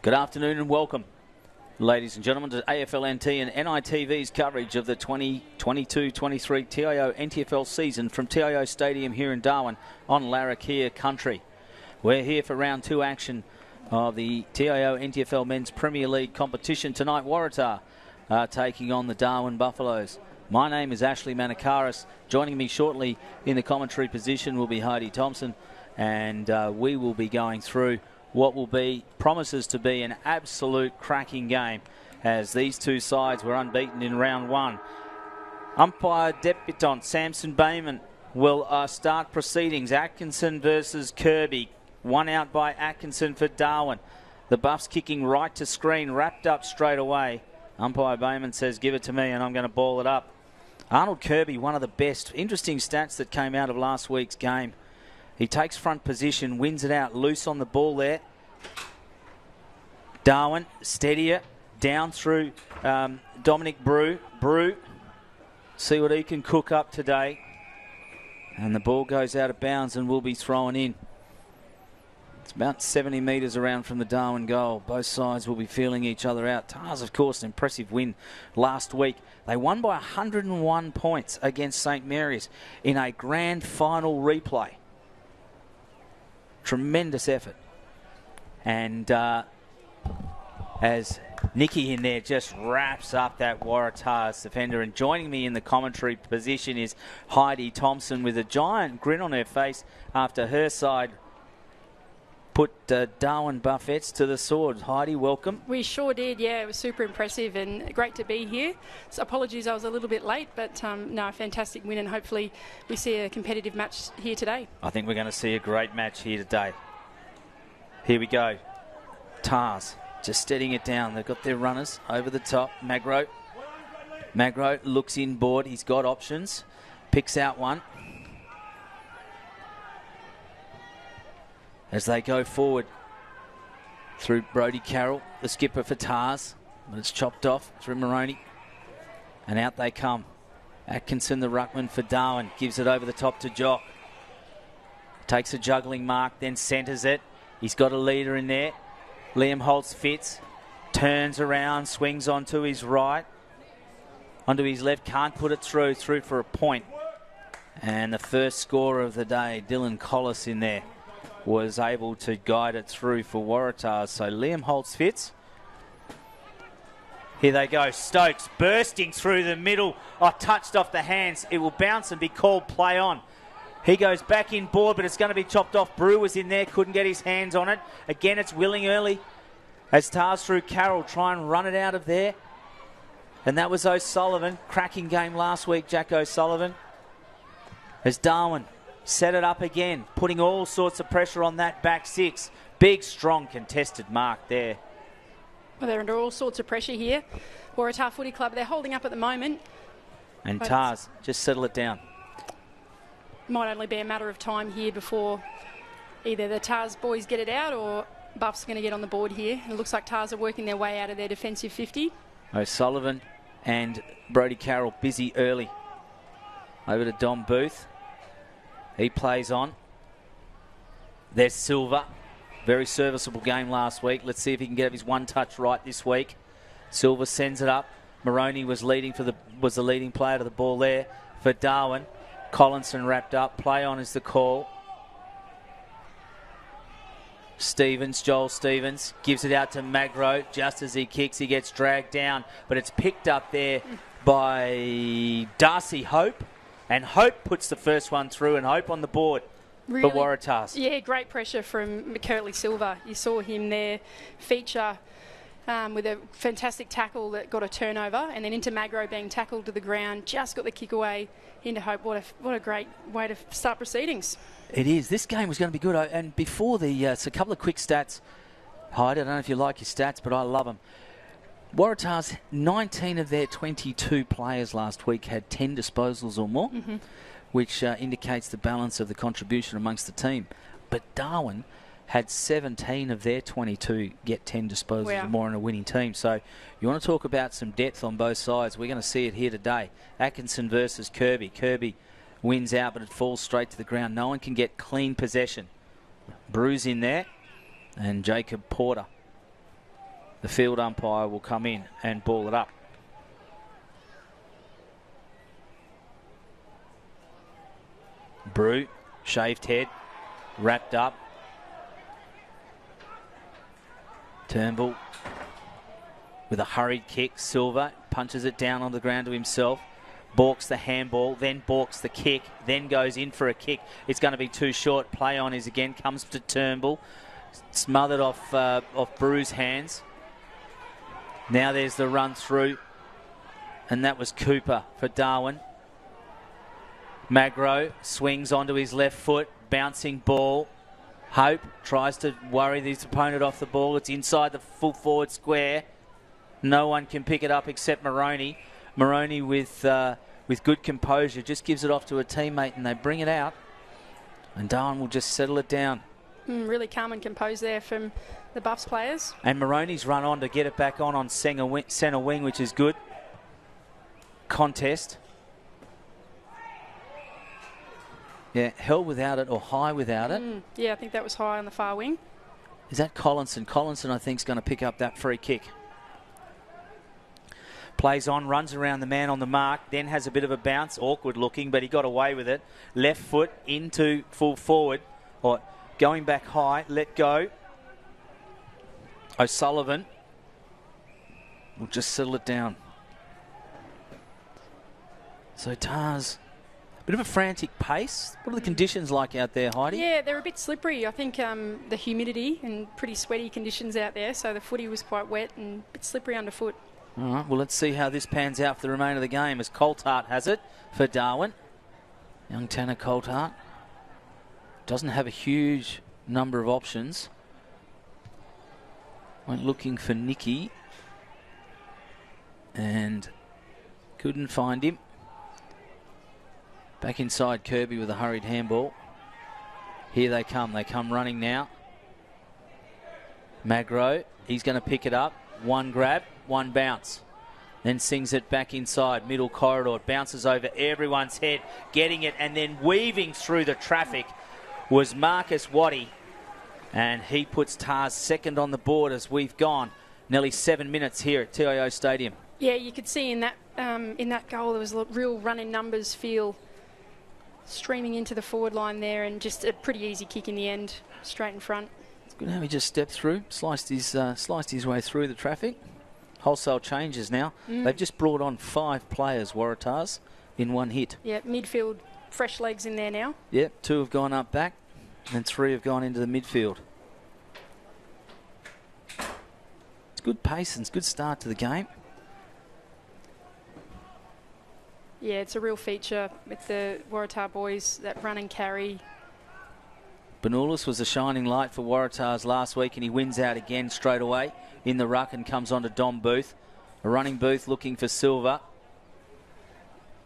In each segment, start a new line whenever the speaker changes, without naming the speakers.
Good afternoon and welcome, ladies and gentlemen, to AFLNT and NITV's coverage of the 2022-23 TIO NTFL season from TIO Stadium here in Darwin on Larrakia country. We're here for round 2 action of the TIO NTFL Men's Premier League competition tonight. Waratah taking on the Darwin Buffaloes. My name is Ashley Manakaris. Joining me shortly in the commentary position will be Heidi Thompson, and we will be going through what promises to be an absolute cracking game, as these two sides were unbeaten in round 1. Umpire debutant Samson Bayman will start proceedings. Atkinson versus Kirby. One out by Atkinson for Darwin. The Buffs kicking right to screen, wrapped up straight away. Umpire Bayman says, give it to me and I'm going to ball it up. Arnold Kirby, one of the best. Interesting stats that came out of last week's game. He takes front position, wins it out, loose on the ball there. Darwin, steadier, down through Dominic Brew. Brew, see what he can cook up today. And the ball goes out of bounds and will be thrown in. It's about 70 metres around from the Darwin goal. Both sides will be feeling each other out. Tars, of course, an impressive win last week. They won by 101 points against St Mary's in a grand final replay. Tremendous effort. And as Nicky in there just wraps up that Waratah's defender. And joining me in the commentary position is Heidi Thompson with a giant grin on her face after her side put Darwin Buffets to the sword. Heidi, welcome.
We sure did, yeah. It was super impressive and great to be here. So apologies I was a little bit late, but no, fantastic win, and hopefully we see a competitive match here today.
I think we're going to see a great match here today. Here we go. Tars just steadying it down. They've got their runners over the top. Magro looks inboard. He's got options. Picks out one. As they go forward through Brodie Carroll, the skipper for Tars, but it's chopped off through Moroney. And out they come. Atkinson, the ruckman for Darwin, gives it over the top to Jock. Takes a juggling mark, then centres it. He's got a leader in there. Liam Holtz fits, turns around, swings onto his right, onto his left, can't put it through for a point. And the first scorer of the day, Dylan Collis in there, was able to guide it through for Waratah. So Liam Holtz fits. Here they go. Stokes bursting through the middle. Touched off the hands. It will bounce and be called play on. He goes back in board, but it's going to be chopped off. Brew was in there, couldn't get his hands on it. Again, it's Willing early as Tars through Carroll try and run it out of there. And that was O'Sullivan. Cracking game last week, Jack O'Sullivan. As Darwin set it up again, putting all sorts of pressure on that back six. Big, strong, contested mark there.
Well, they're under all sorts of pressure here. Waratah Footy Club, they're holding up at the moment.
And Tars, just settle it down.
Might only be a matter of time here before either the Tars boys get it out or Buff's going to get on the board here. It looks like Tars are working their way out of their defensive 50.
O'Sullivan and Brodie Carroll busy early. Over to Dom Booth. He plays on. There's Silva. Very serviceable game last week. Let's see if he can get his one touch right this week. Silva sends it up. Moroney was the leading player to the ball there for Darwin. Collinson wrapped up. Play on is the call. Joel Stevens gives it out to Magro. Just as he kicks, he gets dragged down, but it's picked up there by Darcy Hope. And Hope puts the first one through, and Hope on the board for Waratahs.
Yeah, great pressure from McCurtley Silva. You saw him there feature with a fantastic tackle that got a turnover, and then into Magro being tackled to the ground. Just got the kick away into Hope. What a great way to start proceedings.
It is. This game was going to be good. And before so a couple of quick stats. Heidi, I don't know if you like your stats, but I love them. Waratahs, 19 of their 22 players last week had 10 disposals or more, which indicates the balance of the contribution amongst the team. But Darwin had 17 of their 22 get 10 disposals or more in a winning team. So you want to talk about some depth on both sides. We're going to see it here today. Atkinson versus Kirby. Kirby wins out, but it falls straight to the ground. No one can get clean possession. Brew's in there, and Jacob Porter the field umpire will come in and ball it up. Brew, shaved head, wrapped up. Turnbull with a hurried kick. Silver punches it down on the ground to himself. Balks the handball, then balks the kick, then goes in for a kick. It's going to be too short. Play on is again, comes to Turnbull. Smothered off Brew's hands. Now there's the run through. And that was Cooper for Darwin. Magro swings onto his left foot. Bouncing ball. Hope tries to worry his opponent off the ball. It's inside the full forward square. No one can pick it up except Moroney. Moroney with good composure just gives it off to a teammate and they bring it out. And Darwin will just settle it down.
Really calm and composed there from the Buffs players.
And Moroney's run on to get it back on centre wing, which is good. Contest. Yeah, held without it or high without it.
Yeah, I think that was high on the far wing.
Is that Collinson? Collinson, I think, is going to pick up that free kick. Plays on, runs around the man on the mark, then has a bit of a bounce. Awkward looking, but he got away with it. Left foot into full forward. Or going back high, let go. O'Sullivan will just settle it down. So Tars, a bit of a frantic pace. What are the conditions like out there, Heidi?
Yeah, they're a bit slippery. I think the humidity and pretty sweaty conditions out there, so the footy was quite wet and a bit slippery underfoot.
All right, well, let's see how this pans out for the remainder of the game as Coltart has it for Darwin. Young Tanner Coltart doesn't have a huge number of options. Went looking for Nicky and couldn't find him. Back inside Kirby with a hurried handball. Here they come running now. Magro, he's going to pick it up. One grab, one bounce. Then sings it back inside, middle corridor. It bounces over everyone's head, getting it, and then weaving through the traffic was Marcus Waddy. And he puts Tars second on the board as we've gone nearly 7 minutes here at TIO Stadium.
Yeah, you could see in that goal there was a real run in numbers feel streaming into the forward line there, and just a pretty easy kick in the end, straight in front.
It's good how he just stepped through, sliced his way through the traffic. Wholesale changes now. They've just brought on 5 players, Waratahs, in one hit.
Yeah, midfield, fresh legs in there now.
Yep, 2 have gone up back and 3 have gone into the midfield. It's good pace and it's a good start to the game.
Yeah, it's a real feature with the Waratah boys, that run and carry.
Benulis was a shining light for Waratahs last week and he wins out again straight away in the ruck and comes on to Dom Booth. A running Booth looking for Silver.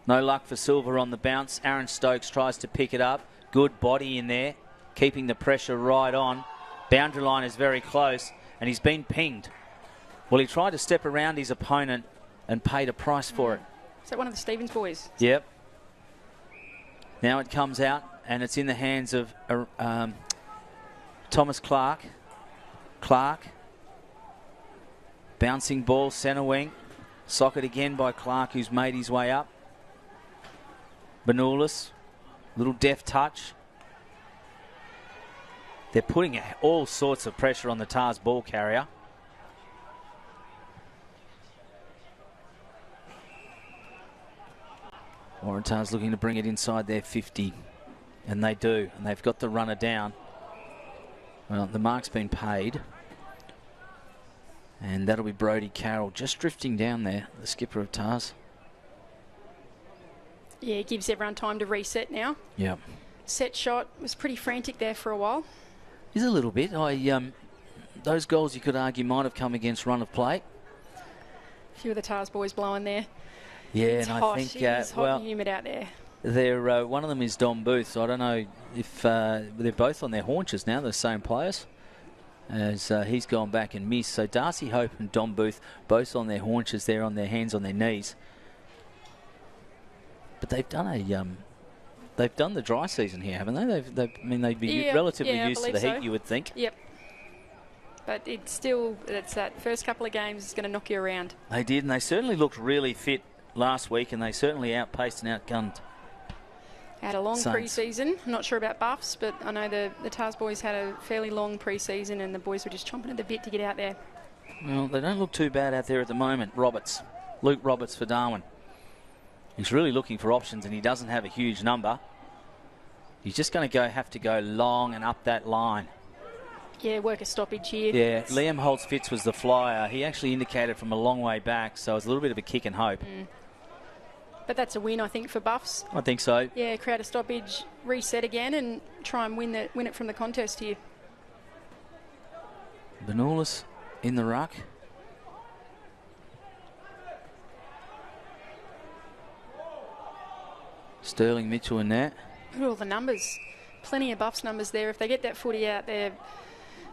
No luck for Silver on the bounce. Aaron Stokes tries to pick it up. Good body in there, keeping the pressure right on. Boundary line is very close and he's been pinged. Well, he tried to step around his opponent and paid a price for it.
Is that one of the Stevens boys?
Yep. Now it comes out and it's in the hands of Thomas Clark. Clark. Bouncing ball, centre wing. Socket again by Clark, who's made his way up. Benulis. Little deft touch. They're putting all sorts of pressure on the Tars ball carrier. Waratahs looking to bring it inside their 50. And they do. And they've got the runner down. Well, the mark's been paid. And that'll be Brodie Carroll just drifting down there, the skipper of Tars.
Yeah, it gives everyone time to reset now.
Yep.
Set shot was pretty frantic there for a while.
Is a little bit. Those goals you could argue might have come against run of play.
A few of the Tars boys blowing there.
Yeah,
it's
and
hot.
I think
It's hot and humid out there.
They're one of them is Dom Booth. So I don't know if they're both on their haunches now. The same players, as he's gone back and missed. So Darcy Hope and Dom Booth both on their haunches. They're on their hands, on their knees. But they've done they've done the dry season here, haven't they? They'd be relatively used to the heat, you would think.
Yep. But it's that first couple of games is going to knock you around.
They did, and they certainly looked really fit last week, and they certainly outpaced and outgunned.
Had a long
Saints.
pre-season. I'm not sure about Buffs, but I know the Tars boys had a fairly long pre-season, and the boys were just chomping at the bit to get out there.
Well, they don't look too bad out there at the moment. Luke Roberts for Darwin. He's really looking for options, and he doesn't have a huge number. He's just going to have to go long and up that line.
Yeah, work a stoppage here.
Yeah, Liam Holtz-Fitz was the flyer. He actually indicated from a long way back, so it was a little bit of a kick and hope.
But that's a win, I think, for Buffs.
I think so.
Yeah, create a stoppage, reset again, and try and win it from the contest here.
Benoulis in the ruck. Sterling Mitchell in there.
Look at all the numbers. Plenty of Buffs numbers there. If they get that footy out there,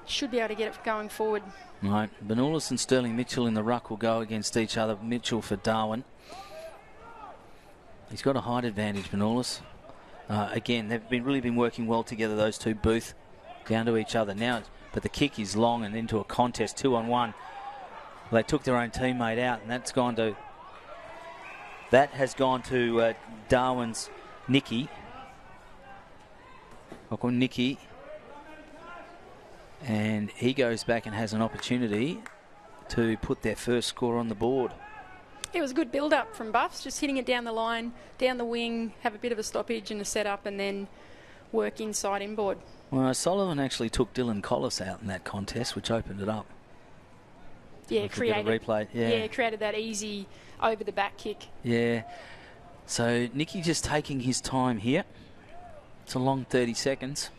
should be able to get it going forward.
Right, Benoulis and Sterling Mitchell in the ruck will go against each other. Mitchell for Darwin. He's got a height advantage, Benoulis. Again, they've really been working well together, those two. Booth down to each other now, but the kick is long and into a contest, 2-on-1. They took their own teammate out, and that has gone to Darwin's Nicky. Nicky. And he goes back and has an opportunity to put their first score on the board.
It was a good build-up from Buffs, just hitting it down the line, down the wing, have a bit of a stoppage and a set-up, and then work inside inboard.
Well, Sullivan actually took Dylan Collis out in that contest, which opened it up.
Yeah, created that easy over-the-back kick.
Yeah. So Nicky just taking his time here. It's a long 30 seconds.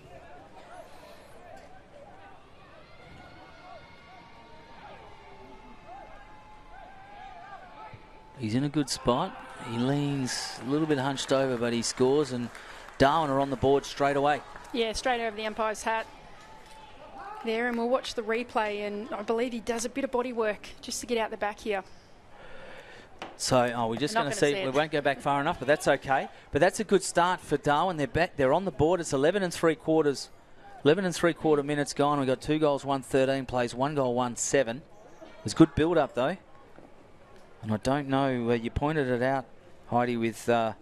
He's in a good spot. He leans a little bit hunched over, but he scores, and Darwin are on the board straight away.
Yeah, straight over the umpire's hat there, and we'll watch the replay, and I believe he does a bit of body work just to get out the back here.
So we're just going to see. We won't go back far enough, but that's okay. But that's a good start for Darwin. They're back. They're on the board. It's 11 3/4 minutes gone. We've got 2 goals, 1-13 plays, 1 goal, 1-7. There's good build-up, though. And I don't know, you pointed it out, Heidi, with the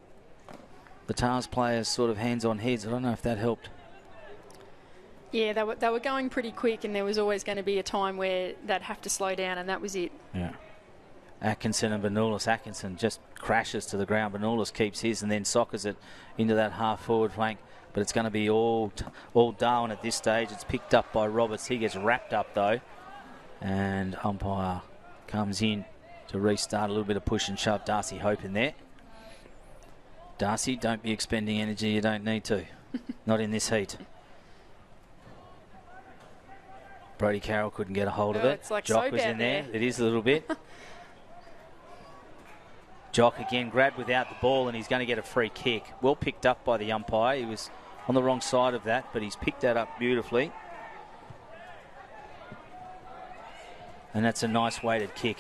Tars players sort of hands on heads. I don't know if that helped.
Yeah, they were going pretty quick, and there was always going to be a time where they'd have to slow down, and that was it.
Yeah. Atkinson and Benoulis. Atkinson just crashes to the ground. Benoulis keeps his and then soccers it into that half-forward flank. But it's going to be all Darwin at this stage. It's picked up by Roberts. He gets wrapped up, though. And umpire comes in to restart. A little bit of push and shove. Darcy Hope in there. Darcy, don't be expending energy you don't need to. Not in this heat. Brodie Carroll couldn't get a hold of it.
It's like
Jock was in there. It is a little bit. Jock again grabbed without the ball, and he's going to get a free kick. Well picked up by the umpire. He was on the wrong side of that, but he's picked that up beautifully. And that's a nice weighted kick.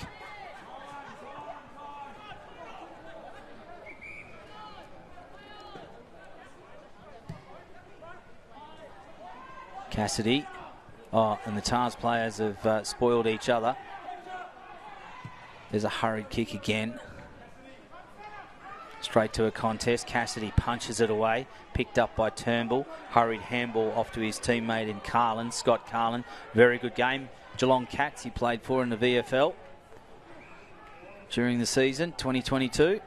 Cassidy. And the Tars players have spoiled each other. There's a hurried kick again. Straight to a contest. Cassidy punches it away. Picked up by Turnbull. Hurried handball off to his teammate in Carlin, Scott Carlin. Very good game. Geelong Cats he played for in the VFL during the season, 2022.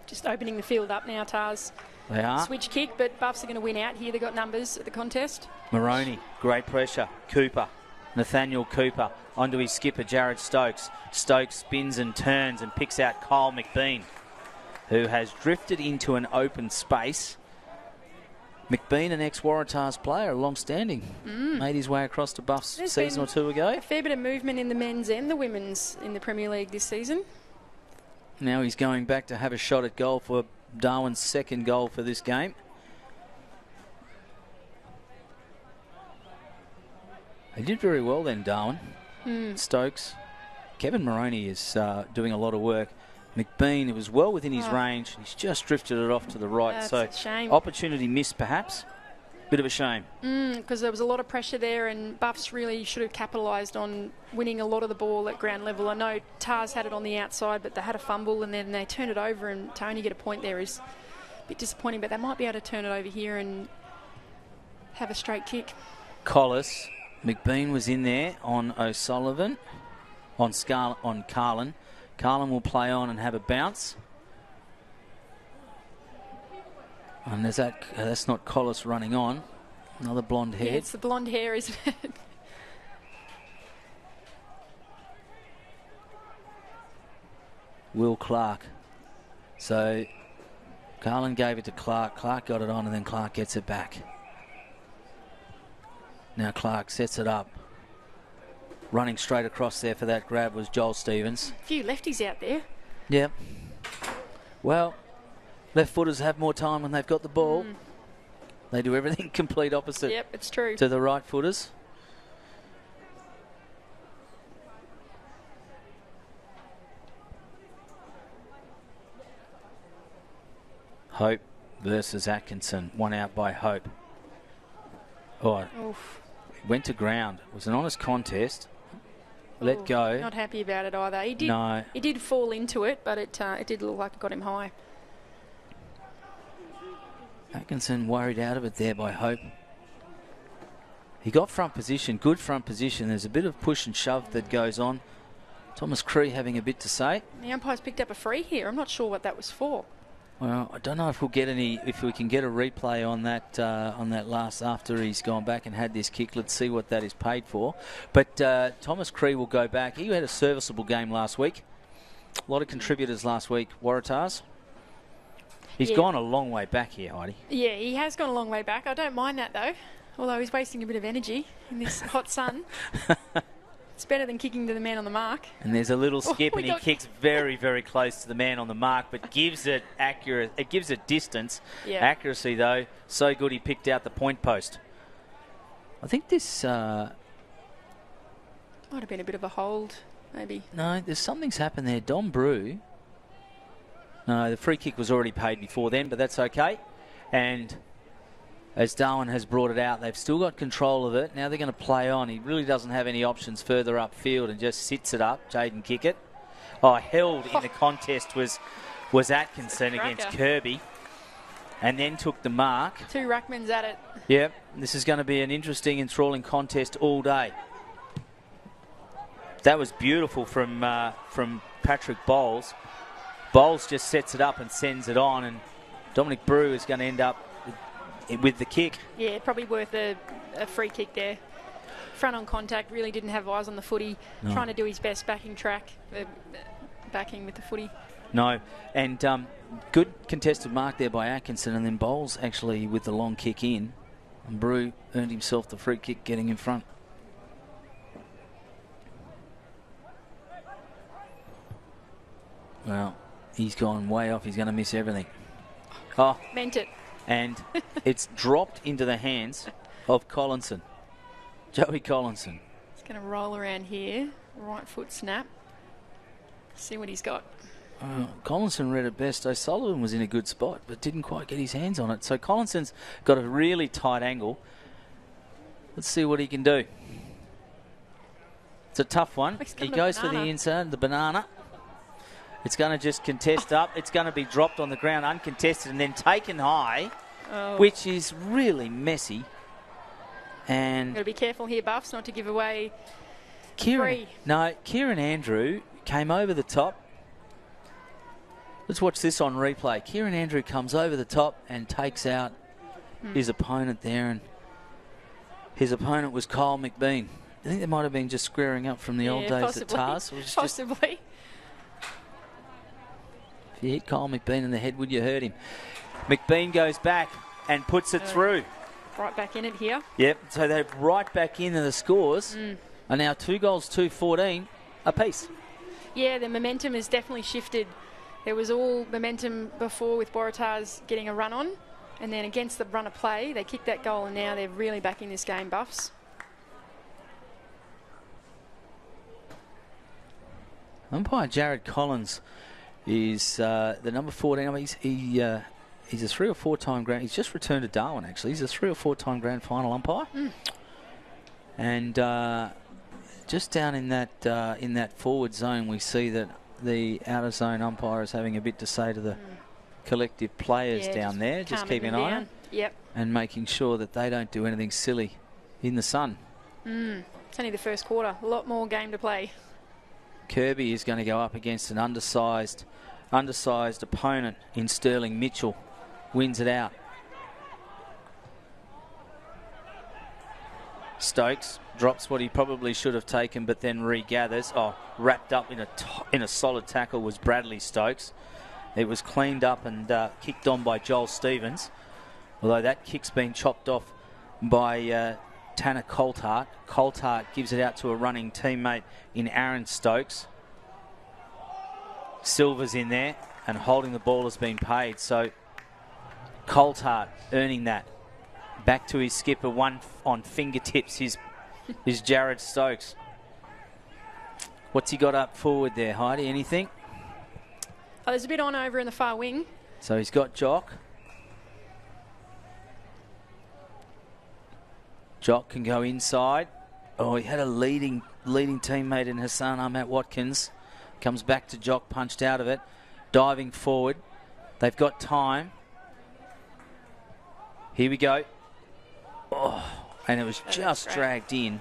Just opening the field up now, Tars.
They are.
Switch kick, but Buffs are going to win out here. They've got numbers at the contest.
Maroney, great pressure. Cooper, Nathaniel Cooper, onto his skipper, Jared Stokes. Stokes spins and turns and picks out Kyle McBean, who has drifted into an open space. McBean, an ex-Waratahs player, long-standing, made his way across to Buffs a season or two ago.
A fair bit of movement in the men's and the women's in the Premier League this season.
Now he's going back to have a shot at goal for Darwin's second goal for this game. They did very well then, Darwin. Stokes. Kevin Maroney is doing a lot of work. McBean, it was well within his range. He's just drifted it off to the right.
That's
so
a shame.
Opportunity missed, perhaps. Bit of a shame.
Because there was a lot of pressure there, and Buffs really should have capitalised on winning a lot of the ball at ground level. I know Tars had it on the outside, but they had a fumble and then they turned it over, and to only get a point there is a bit disappointing, but they might be able to turn it over here and have a straight kick.
Collis. McBean was in there on O'Sullivan, on Carlin. Carlin will play on and have a bounce. And there's that's not Collis running on. Another blonde hair.
Yeah, it's the blonde hair, isn't it?
Will Clark. So Carlin gave it to Clark. Clark got it on, and then Clark gets it back. Now Clark sets it up. Running straight across there for that grab was Joel Stevens.
A few lefties out there.
Yep. Well, left footers have more time when they've got the ball. They do everything complete opposite.
Yep, it's true.
To the right footers. Hope versus Atkinson. One out by Hope. Oh,
Oof.
went to ground. It was an honest contest. Let go.
Not happy about it either. He did.
No.
He did fall into it, but it did look like it got him high.
Atkinson worried out of it there by Hope. He got front position, good front position. There's a bit of push and shove that goes on. Thomas Cree having a bit to say.
The umpire's picked up a free here. I'm not sure what that was for.
Well, I don't know if we can get a replay on that last after he's gone back and had this kick. Let's see what that is paid for. But Thomas Cree will go back. He had a serviceable game last week. A lot of contributors last week. Waratahs. He's gone a long way back here, Heidi.
Yeah, he has gone a long way back. I don't mind that though. Although he's wasting a bit of energy in this hot sun. It's better than kicking to the man on the mark.
And there's a little skip, and he kicks very, very close to the man on the mark, but gives it accurate. It gives it distance.
Yeah.
Accuracy, though, so good he picked out the point post. I think this
might have been a bit of a hold, maybe.
No, there's something's happened there. Dom Brew. No, the free kick was already paid before then, but that's okay. And as Darwin has brought it out, they've still got control of it. Now they're going to play on. He really doesn't have any options further upfield and just sits it up. Jaden Kickett. Held in the contest was Atkinson against Kirby. And then took the mark.
Two ruckmans at it.
Yep. This is going to be an interesting, enthralling contest all day. That was beautiful from Patrick Bowles. Bowles just sets it up and sends it on, and Dominic Brew is going to end up with the kick.
Yeah, probably worth a free kick there. Front on contact, really didn't have eyes on the footy. No. Trying to do his best backing with the footy.
No, and good contested mark there by Atkinson, and then Bowles actually with the long kick in, and Brew earned himself the free kick getting in front. Well, he's gone way off. He's going to miss everything. Oh,
meant it.
And it's dropped into the hands of Collinson. Joey Collinson.
He's going to roll around here. Right foot snap. See what he's got.
Collinson read it best. O'Sullivan was in a good spot, but didn't quite get his hands on it. So Collinson's got a really tight angle. Let's see what he can do. It's a tough one. He goes for the inside, the banana. It's going to just contest up. It's going to be dropped on the ground uncontested and then taken high, which is really messy. And
got to be careful here, Buffs, not to give away
free. No, Kieran Andrew came over the top. Let's watch this on replay. Kieran Andrew comes over the top and takes out his opponent there, and his opponent was Kyle McBean. I think they might have been just squaring up from the old days at TARS.
Possibly.
If you hit Kyle McBean in the head, would you hurt him? McBean goes back and puts it through.
Right back in it here.
Yep, so they're right back in, and the scores are now 2 goals, 2-14 apiece.
Yeah, the momentum has definitely shifted. There was all momentum before with Waratahs getting a run on, and then against the run of play, they kicked that goal, and now they're really back in this game, Buffs. Umpire
Jared Collins is the number 14. He He's a 3 or 4 time grand. He's just returned to Darwin, actually. He's a 3 or 4 time grand final umpire. And just down in that forward zone, we see that the outer zone umpire is having a bit to say to the collective players down there. Just keeping an eye on it.
Yep.
And making sure that they don't do anything silly in the sun.
It's only the first quarter. A lot more game to play.
Kirby is going to go up against an undersized opponent in Sterling Mitchell. Wins it out. Stokes drops what he probably should have taken, but then regathers. Wrapped up in a solid tackle was Bradley Stokes. It was cleaned up and kicked on by Joel Stevens, although that kick's been chopped off by Tanner Coltart. Coltart gives it out to a running teammate in Aaron Stokes. Silver's in there, and holding the ball has been paid. So Coltart earning that. Back to his skipper, one on fingertips, is Jared Stokes. What's he got up forward there, Heidi? Anything?
There's a bit on over in the far wing.
So he's got Jock. Jock can go inside. He had a leading teammate in Hassan Ahmed Watkins. Comes back to Jock, punched out of it. Diving forward. They've got time. Here we go. And it was just dragged in.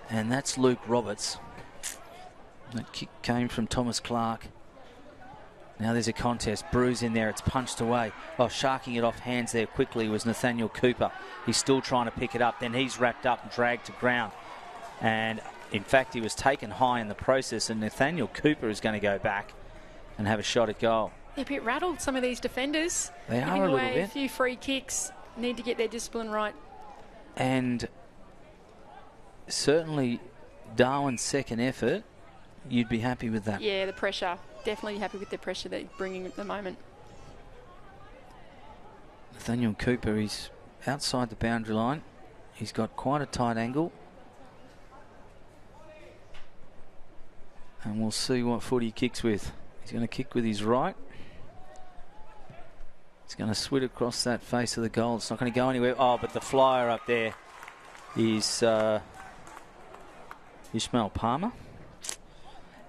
And that's Luke Roberts. That kick came from Thomas Clark. Now there's a contest. Bruce in there. It's punched away. Sharking it off hands there quickly was Nathaniel Cooper. He's still trying to pick it up. Then he's wrapped up and dragged to ground. And in fact, he was taken high in the process. And Nathaniel Cooper is going to go back and have a shot at goal.
They're a bit rattled, some of these defenders.
They are
giving
a little
away
bit.
A few free kicks. Need to get their discipline right.
And certainly Darwin's second effort, you'd be happy with that.
Yeah, the pressure. Definitely happy with the pressure they're bringing at the moment.
Nathaniel Cooper, he's outside the boundary line. He's got quite a tight angle. And we'll see what foot he kicks with. He's going to kick with his right. He's going to swit across that face of the goal. It's not going to go anywhere. But the flyer up there is Ishmael Palmer.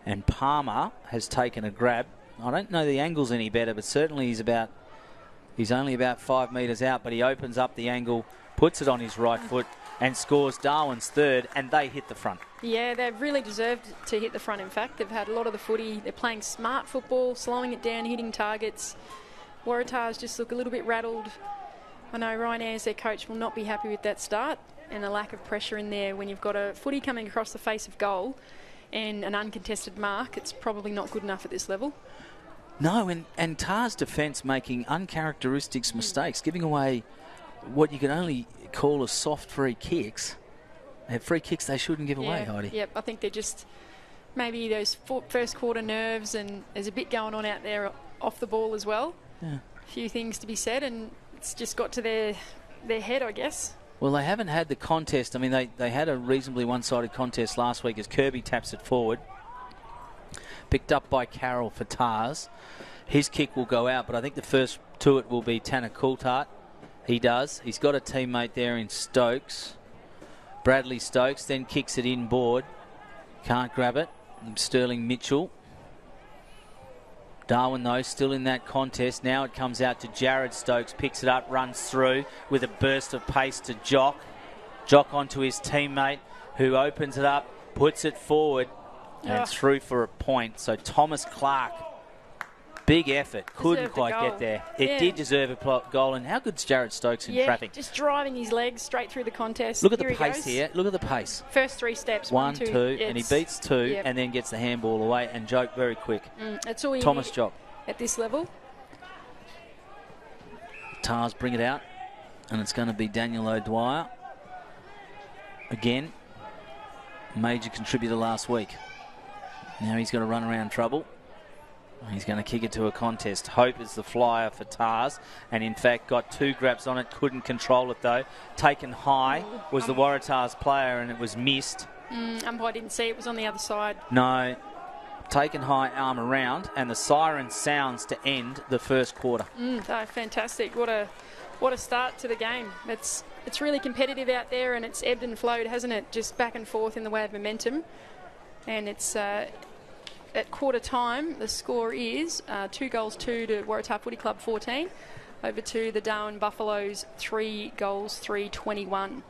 And Palmer has taken a grab. I don't know the angle's any better, but certainly he's only about 5 metres out, but he opens up the angle, puts it on his right foot, and scores Darwin's third, and they hit the front.
Yeah, they've really deserved to hit the front. In fact, they've had a lot of the footy. They're playing smart football, slowing it down, hitting targets. Waratahs just look a little bit rattled. I know Ryan Ayres, their coach, will not be happy with that start and the lack of pressure in there. When you've got a footy coming across the face of goal and an uncontested mark, it's probably not good enough at this level.
No, and Tar's defence making uncharacteristic mistakes, giving away what you can only call as soft free kicks. They have free kicks they shouldn't give away, Heidi.
Yep, I think they're just maybe those first quarter nerves, and there's a bit going on out there off the ball as well. Yeah. A few things to be said, and it's just got to their head, I guess.
Well, they haven't had the contest. I mean, they had a reasonably one-sided contest last week as Kirby taps it forward. Picked up by Carroll for Tars. His kick will go out, but I think the first to it will be Tanner Coulthard. He does. He's got a teammate there in Stokes. Bradley Stokes then kicks it inboard. Can't grab it. Sterling Mitchell. Darwin, though, still in that contest. Now it comes out to Jared Stokes. Picks it up, runs through with a burst of pace to Jock. Jock onto his teammate, who opens it up, puts it forward, and through for a point. So Thomas Clark, big effort, couldn't quite get there. It did deserve a goal. And how good's Jared Stokes in traffic?
Just driving his legs straight through the contest.
Look at the pace here. Look at the pace.
First 3 steps.
1, 2, and he beats 2 and then gets the handball away, and Jock very quick.
That's all you
Thomas
need
Jock.
at this level.
Tars bring it out, and it's going to be Daniel O'Dwyer. Again, major contributor last week. Now he's got to run around trouble. He's going to kick it to a contest. Hope is the flyer for Tars, and in fact got 2 grabs on it, couldn't control it though. Taken high was the Waratahs player, and it was missed.
Umpire didn't see it, was on the other side.
No, taken high arm around, and the siren sounds to end the first quarter.
Oh, fantastic. What a start to the game. It's really competitive out there, and it's ebbed and flowed, hasn't it? Just back and forth in the way of momentum. And it's at quarter time, the score is 2-2 to Waratah Footy Club 14, over to the Darwin Buffaloes 3-3-21.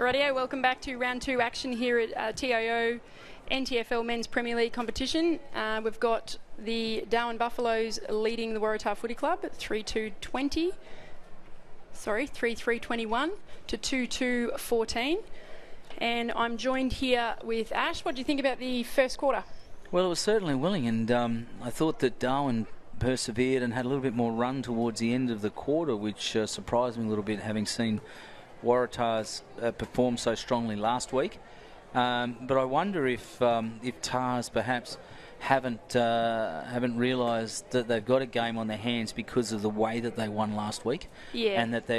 Rightio, welcome back to round 2 action here at TIO NTFL Men's Premier League competition. We've got the Darwin Buffaloes leading the Waratah Footy Club at 3-2-20. Sorry, 3-3-21 to 2-2-14. And I'm joined here with Ash. What do you think about the first quarter?
Well, it was certainly willing, and I thought that Darwin persevered and had a little bit more run towards the end of the quarter, which surprised me a little bit, having seen Waratahs perform so strongly last week. But I wonder if Tars perhaps haven't realised that they've got a game on their hands because of the way that they won last week, and that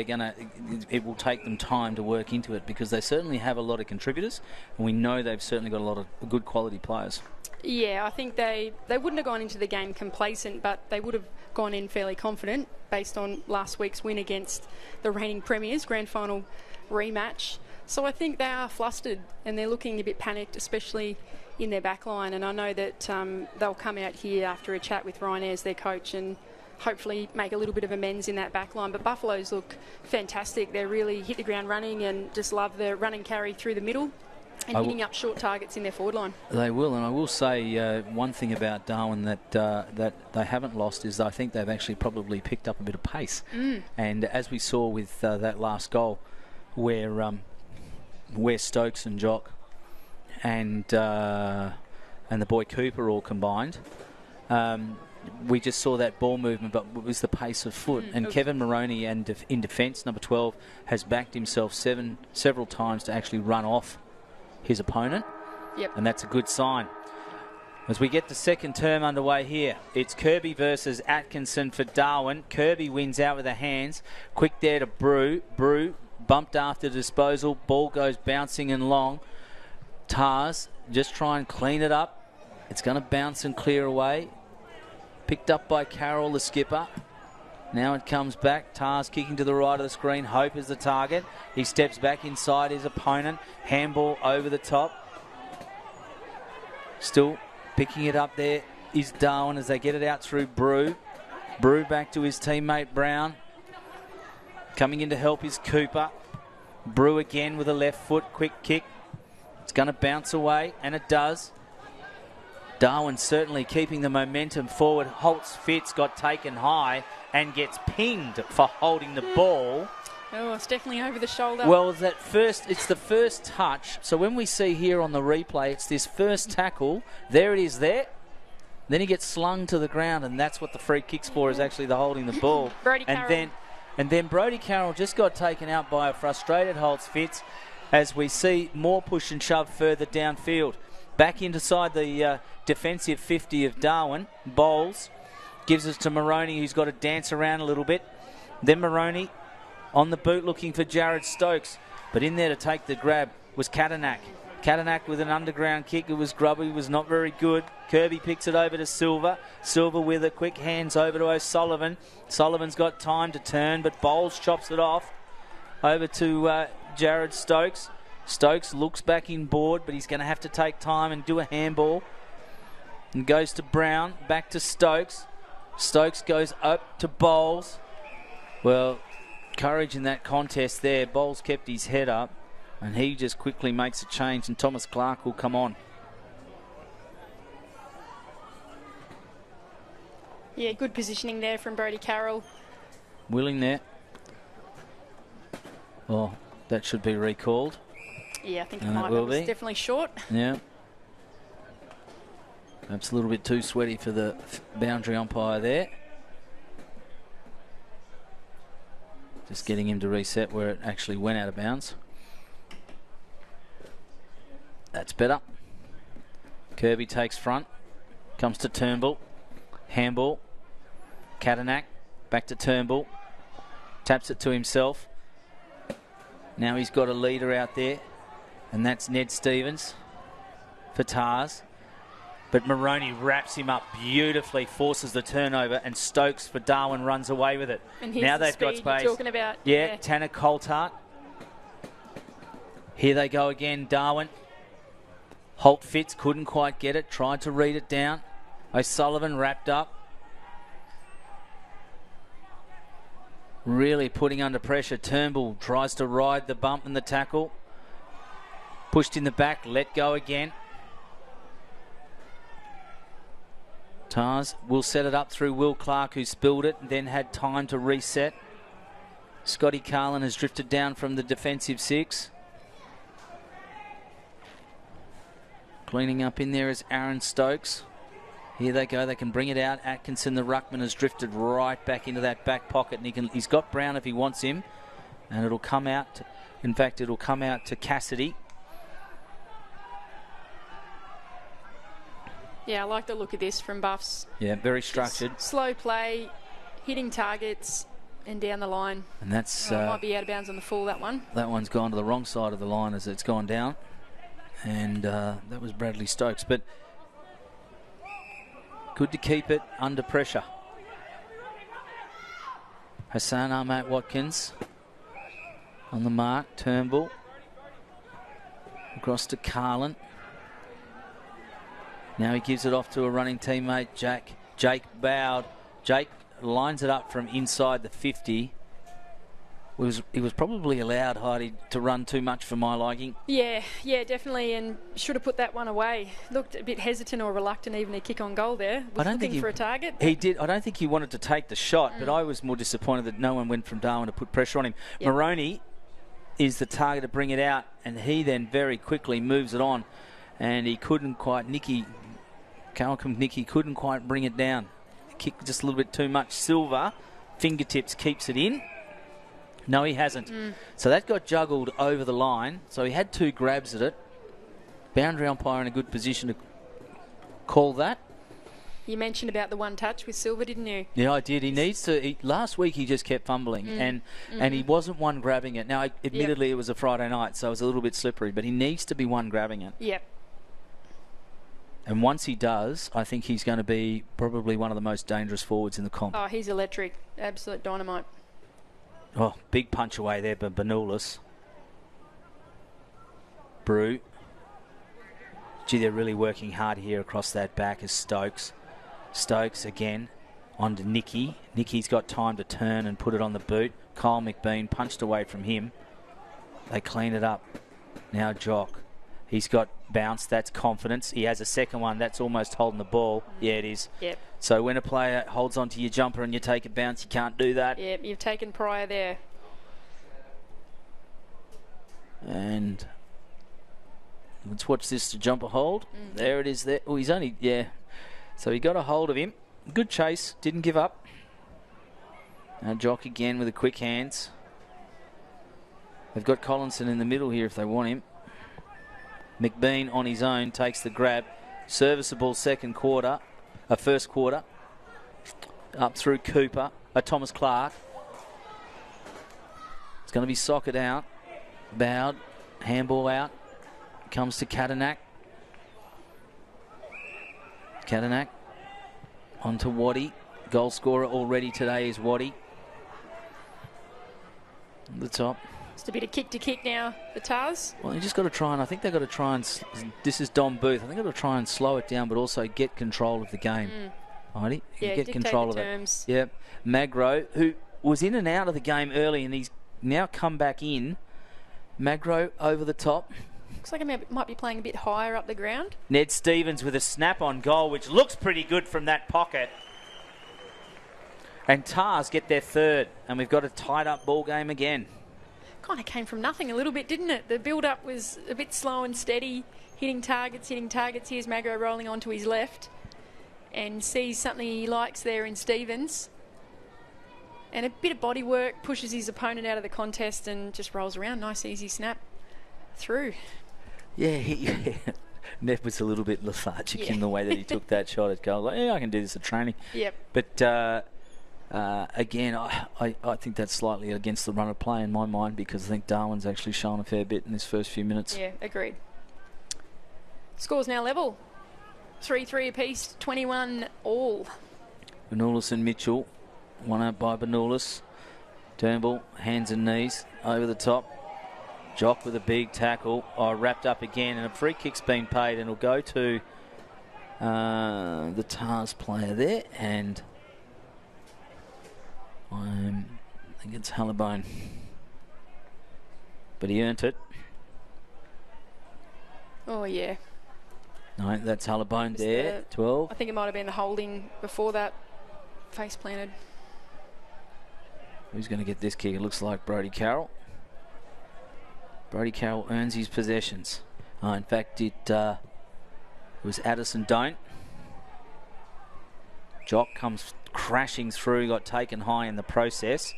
it will take them time to work into it, because they certainly have a lot of contributors, and we know they've certainly got a lot of good quality players.
Yeah, I think they wouldn't have gone into the game complacent, but they would have gone in fairly confident based on last week's win against the reigning premiers, grand final rematch. So I think they are flustered and they're looking a bit panicked, especially in their back line. And I know that they'll come out here after a chat with Ryan Ayres, their coach, and hopefully make a little bit of amends in that back line. But Buffaloes look fantastic. They really hit the ground running and just love the run and carry through the middle and hitting up short targets in their forward line.
They will, and I will say one thing about Darwin that they haven't lost is I think they've actually probably picked up a bit of pace. And as we saw with that last goal, where Stokes and Jock and the boy Cooper all combined, we just saw that ball movement, but it was the pace of foot. And Kevin Moroney, in defence, number 12, has backed himself several times to actually run off his opponent, and that's a good sign. As we get the second term underway here, it's Kirby versus Atkinson for Darwin. Kirby wins out with the hands. Quick there to Brew. Brew bumped after disposal. Ball goes bouncing and long. Tars just try and clean it up. It's going to bounce and clear away. Picked up by Carroll, the skipper. Now it comes back. Tars kicking to the right of the screen. Hope is the target. He steps back inside his opponent. Handball over the top. Still picking it up there is Darwin as they get it out through Brew. Brew back to his teammate Brown. Coming in to help is Cooper. Brew again with a left foot. Quick kick. It's going to bounce away, and it does. Darwin certainly keeping the momentum forward. Holtz Fitz got taken high and gets pinged for holding the ball.
Oh, it's definitely over the shoulder.
Well, it's the first touch. So when we see here on the replay, it's this first tackle. There it is there. Then he gets slung to the ground, and that's what the free kick's for, is actually the holding the ball.
Brody Carroll.
And then Brody Carroll just got taken out by a frustrated Holtz Fitz, as we see more push and shove further downfield. Back inside the defensive 50 of Darwin. Bowles gives us to Moroney, who's got to dance around a little bit. Then Moroney on the boot looking for Jared Stokes. But in there to take the grab was Katanak. Katanak with an underground kick. It was grubby, was not very good. Kirby picks it over to Silva. Silva with a quick hands over to O'Sullivan. Sullivan's got time to turn, but Bowles chops it off. Over to Jared Stokes. Stokes looks back in board, but he's going to have to take time and do a handball. And goes to Brown, back to Stokes. Stokes goes up to Bowles. Well, courage in that contest there. Bowles kept his head up, and he just quickly makes a change, and Thomas Clark will come on.
Yeah, good positioning there from Brody Carroll.
Willing there. Well, that should be recalled.
Yeah, I think it might. It was definitely short.
Yeah. Perhaps a little bit too sweaty for the boundary umpire there. Just getting him to reset where it actually went out of bounds. That's better. Kirby takes front. Comes to Turnbull. Handball. Katanak. Back to Turnbull. Taps it to himself. Now he's got a leader out there, and that's Ned Stevens for Tars. But Moroney wraps him up beautifully, forces the turnover, and Stokes for Darwin runs away with it.
And now they've got space. You're talking about.
Yeah, Tanner Coltart. Here they go again, Darwin. Holt Fitz couldn't quite get it, tried to read it down. O'Sullivan wrapped up. Really putting under pressure. Turnbull tries to ride the bump and the tackle. Pushed in the back, let go again. Tars will set it up through Will Clark, who spilled it and then had time to reset. Scotty Carlin has drifted down from the defensive 6. Cleaning up in there is Aaron Stokes. Here they go. They can bring it out. Atkinson, the ruckman, has drifted right back into that back pocket, and he's got Brown if he wants him, and it'll come out. In fact, it'll come out to Cassidy.
Yeah, I like the look of this from Buffs.
Yeah, very structured.
Just slow play, hitting targets, and down the line.
And that's
might be out of bounds on the full, that one.
That one's gone to the wrong side of the line as it's gone down. And that was Bradley Stokes. But good to keep it under pressure. Hassan Ahmad Watkins on the mark. Turnbull. Across to Carlin. Now he gives it off to a running teammate, Jake Bowd. Jake lines it up from inside the 50. He was probably allowed, Heidi, to run too much for my liking.
Yeah, definitely, and should have put that one away. Looked a bit hesitant or reluctant even to kick on goal there. Was looking for a target.
He did. I don't think he wanted to take the shot, but I was more disappointed that no one went from Darwin to put pressure on him. Yep. Moroney is the target to bring it out, and he then very quickly moves it on, and he couldn't quite, Calcum Nicky couldn't quite bring it down. Kicked just a little bit too much. Silver, fingertips, keeps it in. No, he hasn't. So that got juggled over the line. So he had 2 grabs at it. Boundary umpire in a good position to call that.
You mentioned about the one touch with Silver, didn't you?
Yeah, I did. He needs to. Last week he just kept fumbling, and he wasn't one grabbing it. Now, admittedly, it was a Friday night, so it was a little bit slippery, but he needs to be one grabbing it.
Yep.
And once he does, I think he's going to be probably one of the most dangerous forwards in the comp.
Oh, he's electric. Absolute dynamite.
Oh, big punch away there by Benulis. Brew. Gee, they're really working hard here across that back as Stokes. Stokes again on to Nicky. Nicky's got time to turn and put it on the boot. Kyle McBean punched away from him. They clean it up. Now Jock. He's got bounce. That's confidence. He has a second one. That's almost holding the ball. Yeah, it is.
Yep.
So when a player holds onto your jumper and you take a bounce, you can't do that.
Yep, you've taken Pryor there.
And let's watch this to jumper hold. There it is there. Oh, he's only, yeah. So he got a hold of him. Good chase. Didn't give up. Now Jock again with the quick hands. They've got Collinson in the middle here if they want him. McBean on his own takes the grab. Serviceable first quarter. Up through Cooper. Thomas Clark. It's going to be socket out. Bowed. Handball out. Comes to Kadanak. Kadanak. On to Waddy. Goal scorer already today is Waddy. The top.
Just a bit of kick to kick now, the Tars.
Well, you just got to try and, I think they've got to try and, this is Dom Booth, I think they've got to try and slow it down, but also get control of the game. Heidi,
yeah,
get control of
it.
Yep. Magro, who was in and out of the game early, and he's now come back in. Magro over the top.
Looks like he might be playing a bit higher up the ground.
Ned Stevens with a snap on goal, which looks pretty good from that pocket. And Tars get their third, and we've got a tied up ball game again.
Kind of came from nothing a little bit, didn't it? The build-up was a bit slow and steady, hitting targets. Here's Magro rolling onto his left and sees something he likes there in Stevens. And a bit of body work, pushes his opponent out of the contest and just rolls around. Nice, easy snap through.
Yeah, Ned was a little bit lethargic in the way that he took that shot at goal. Like, yeah, I can do this at training.
Yep.
But again, I think that's slightly against the run of play in my mind, because I think Darwin's actually shown a fair bit in his first few minutes.
Yeah, agreed. Scores now level. 3-3 apiece, 21 all.
Benulis and Mitchell. One out by Benulis. Turnbull, hands and knees, over the top. Jock with a big tackle. Wrapped up again, and a free kick's been paid, and it'll go to the Tars player there, and I think it's Hallibone. But he earned it.
Oh, yeah.
No, that's Hullabone there. 12.
I think it might have been the holding before that. Face planted.
Who's going to get this kick? It looks like Brodie Carroll. Brodie Carroll earns his possessions. In fact, it was Addison Don't. Jock comes crashing through, got taken high in the process,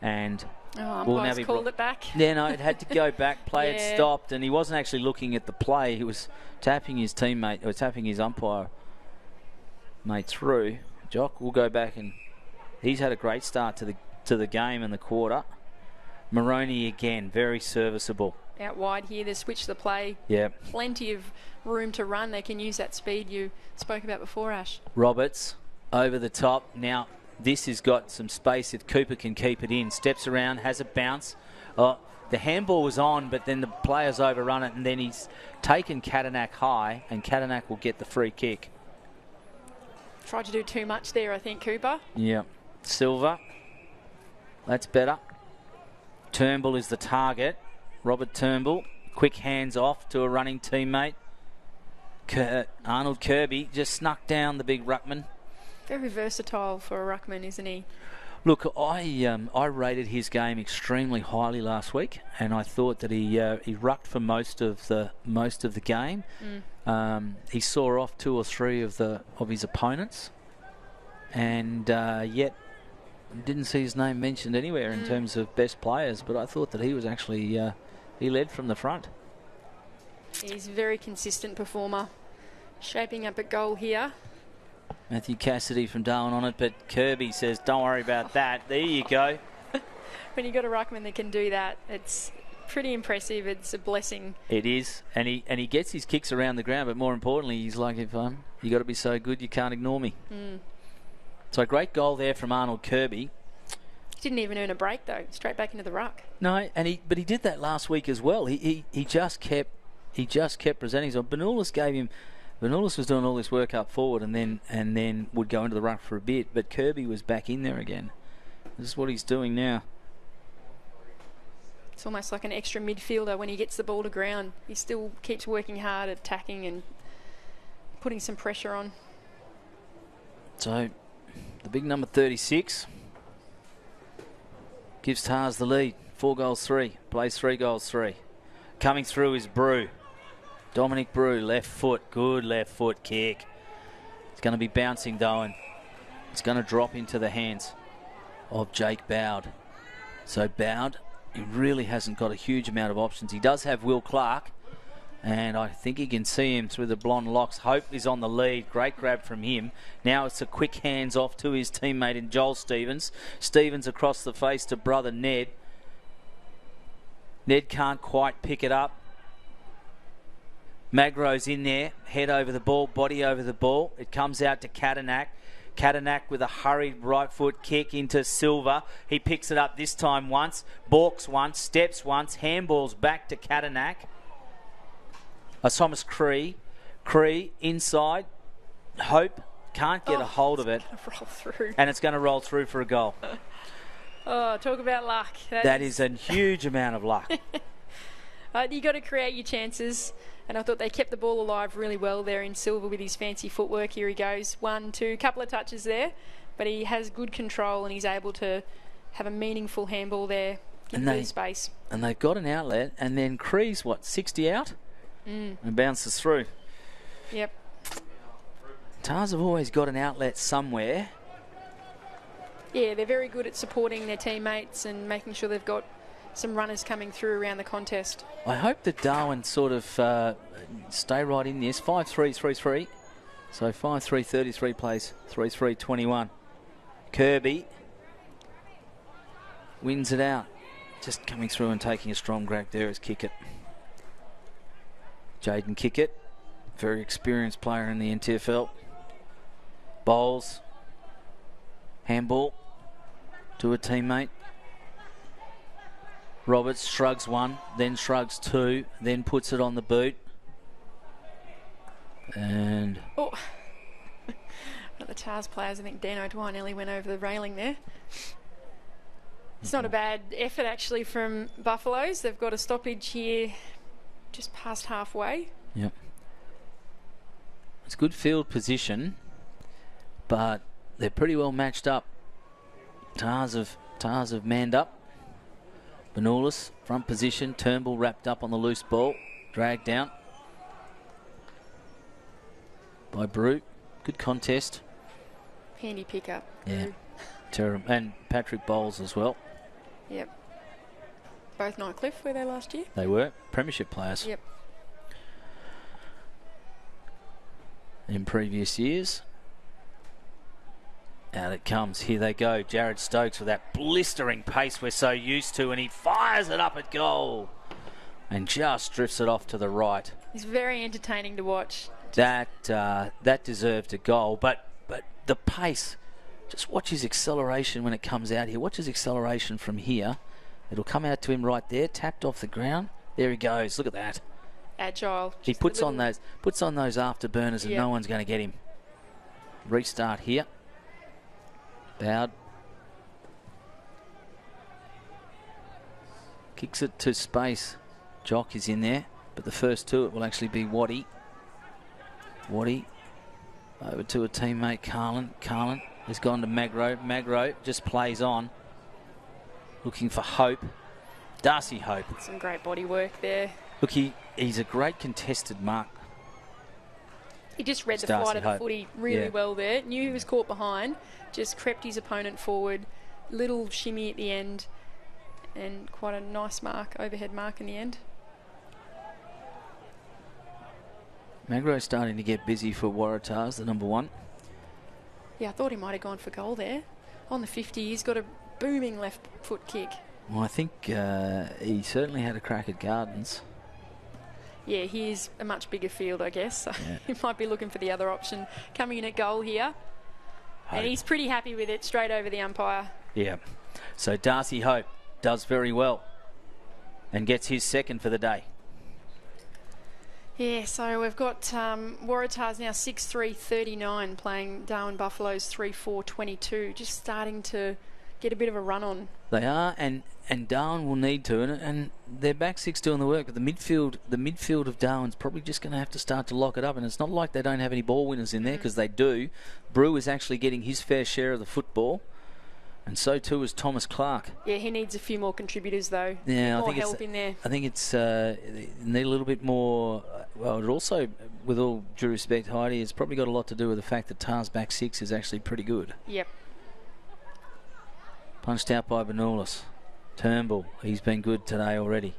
and
umpires called it back.
Yeah, no, it had to go back. Play had stopped, and he wasn't actually looking at the play. He was tapping his teammate, or tapping his umpire mate through. Jock will go back, and he's had a great start to the game in the quarter. Moroney again, very serviceable.
Out wide here, they switch the play.
Yeah.
Plenty of room to run. They can use that speed you spoke about before, Ash.
Roberts over the top. Now, this has got some space if Cooper can keep it in. Steps around, has a bounce. The handball was on, but then the players overrun it, and then he's taken Catanak high, and Catanak will get the free kick.
Tried to do too much there, I think, Cooper.
Yeah. Silver. That's better. Turnbull is the target. Robert Turnbull. Quick hands off to a running teammate. Arnold Kirby just snuck down the big ruckman.
Very versatile for a ruckman, isn't he?
Look, I rated his game extremely highly last week, and I thought that he rucked for most of the game. He saw off 2 or 3 of his opponents, and yet didn't see his name mentioned anywhere in terms of best players. But I thought that he was actually he led from the front.
He's a very consistent performer, shaping up a goal here.
Matthew Cassidy from Darwin on it, but Kirby says, don't worry about that. There you go.
When you've got a ruckman that can do that, it's pretty impressive. It's a blessing.
It is, and he gets his kicks around the ground, but more importantly, he's like, if you got to be so good, you can't ignore me. So a great goal there from Arnold Kirby.
He didn't even earn a break though, straight back into the ruck.
No, but he did that last week as well. He just kept presenting. So Benulis was doing all this work up forward, and then would go into the ruck for a bit. But Kirby was back in there again. This is what he's doing now.
It's almost like an extra midfielder when he gets the ball to ground. He still keeps working hard, attacking and putting some pressure on.
So the big number 36 gives Tars the lead. 4-3. Plays 3-3. Coming through is Brew. Dominic Brew, left foot, good left foot kick. It's going to be bouncing though, and it's going to drop into the hands of Jake Bowd. So Bowd, he really hasn't got a huge amount of options. He does have Will Clark, and I think he can see him through the blonde locks. Hope is on the lead. Great grab from him. Now it's a quick hands off to his teammate in Joel Stevens. Stevens across the face to brother Ned. Ned can't quite pick it up. Magro's in there, head over the ball, body over the ball. It comes out to Catanak. Catanak with a hurried right foot kick into Silver. He picks it up this time once, balks once, steps once, handballs back to Catanak. Thomas Cree. Cree inside. Hope can't get a hold of it.
It's gonna roll through.
And it's going to roll through for a goal.
Oh, talk about luck.
That is a huge amount of luck.
You got to create your chances. And I thought they kept the ball alive really well there in Silver with his fancy footwork. Here he goes. 1, 2, couple of touches there. But he has good control and he's able to have a meaningful handball there. Give him space. And
they've got an outlet. And then Cree's, 60 out? And bounces through.
Yep.
Tars have always got an outlet somewhere.
Yeah, they're very good at supporting their teammates and making sure they've got some runners coming through around the contest.
I hope that Darwin sort of stay right in this. 5-3-3-3. So 5-3-33 plays 3-3-21. Kirby wins it out. Just coming through and taking a strong grab there is Kickett. Jaden Kickett, very experienced player in the NTFL. Bowls. Handball to a teammate. Roberts shrugs 1, then shrugs 2, then puts it on the boot. And...
Oh. One of the Tars players, I think Dan O'Dwyer nearly went over the railing there. It's not a bad effort actually from Buffaloes. They've got a stoppage here just past halfway.
Yep. It's good field position, but they're pretty well matched up. Tars have manned up. Benulis, front position. Turnbull wrapped up on the loose ball. Dragged down by Brew. Good contest.
Handy pickup.
Yeah. Terrible. And Patrick Bowles as well.
Yep. Both Nightcliff were they last year?
They were premiership players.
Yep.
In previous years. Out it comes. Here they go. Jared Stokes with that blistering pace we're so used to, and he fires it up at goal and just drifts it off to the right.
He's very entertaining to watch.
That deserved a goal, but the pace. Just watch his acceleration when it comes out here. Watch his acceleration from here. It'll come out to him right there, tapped off the ground. There he goes. Look at that.
Agile.
He puts on those afterburners, and no one's going to get him. Restart here. Bowed. Kicks it to space. Jock is in there, but the first to it will actually be Waddy. Waddy over to a teammate, Carlin. Carlin has gone to Magro. Magro just plays on, looking for Hope. Darcy Hope.
Some great body work there.
Look, he's a great contested mark.
He just read the flight of the footy really well there. Knew he was caught behind. Just crept his opponent forward. Little shimmy at the end. And quite a nice mark, overhead mark in the end.
Magro's starting to get busy for Waratahs, the number one.
Yeah, I thought he might have gone for goal there. On the 50, he's got a booming left foot kick.
Well, I think he certainly had a crack at Gardens.
Yeah, he's a much bigger field, I guess. So he might be looking for the other option. Coming in at goal here. Hope. And he's pretty happy with it, straight over the umpire. Yeah.
So Darcy Hope does very well and gets his second for the day.
Yeah, so we've got Waratahs now 6-3-39 playing Darwin Buffaloes 3-4-22. Just starting to get a bit of a run on.
They are, and Darwin will need to, and their back six doing the work, but the midfield of Darwin's probably just going to have to start to lock it up, and it's not like they don't have any ball winners in there, because they do. Brew is actually getting his fair share of the football, and so too is Thomas Clark.
Yeah, he needs a few more contributors though.
Yeah,
more help in there.
I think it's need a little bit more. Well, it also, with all due respect, Heidi, it's probably got a lot to do with the fact that Tar's back six is actually pretty good.
Yep.
Punched out by Benulis. Turnbull, he's been good today already.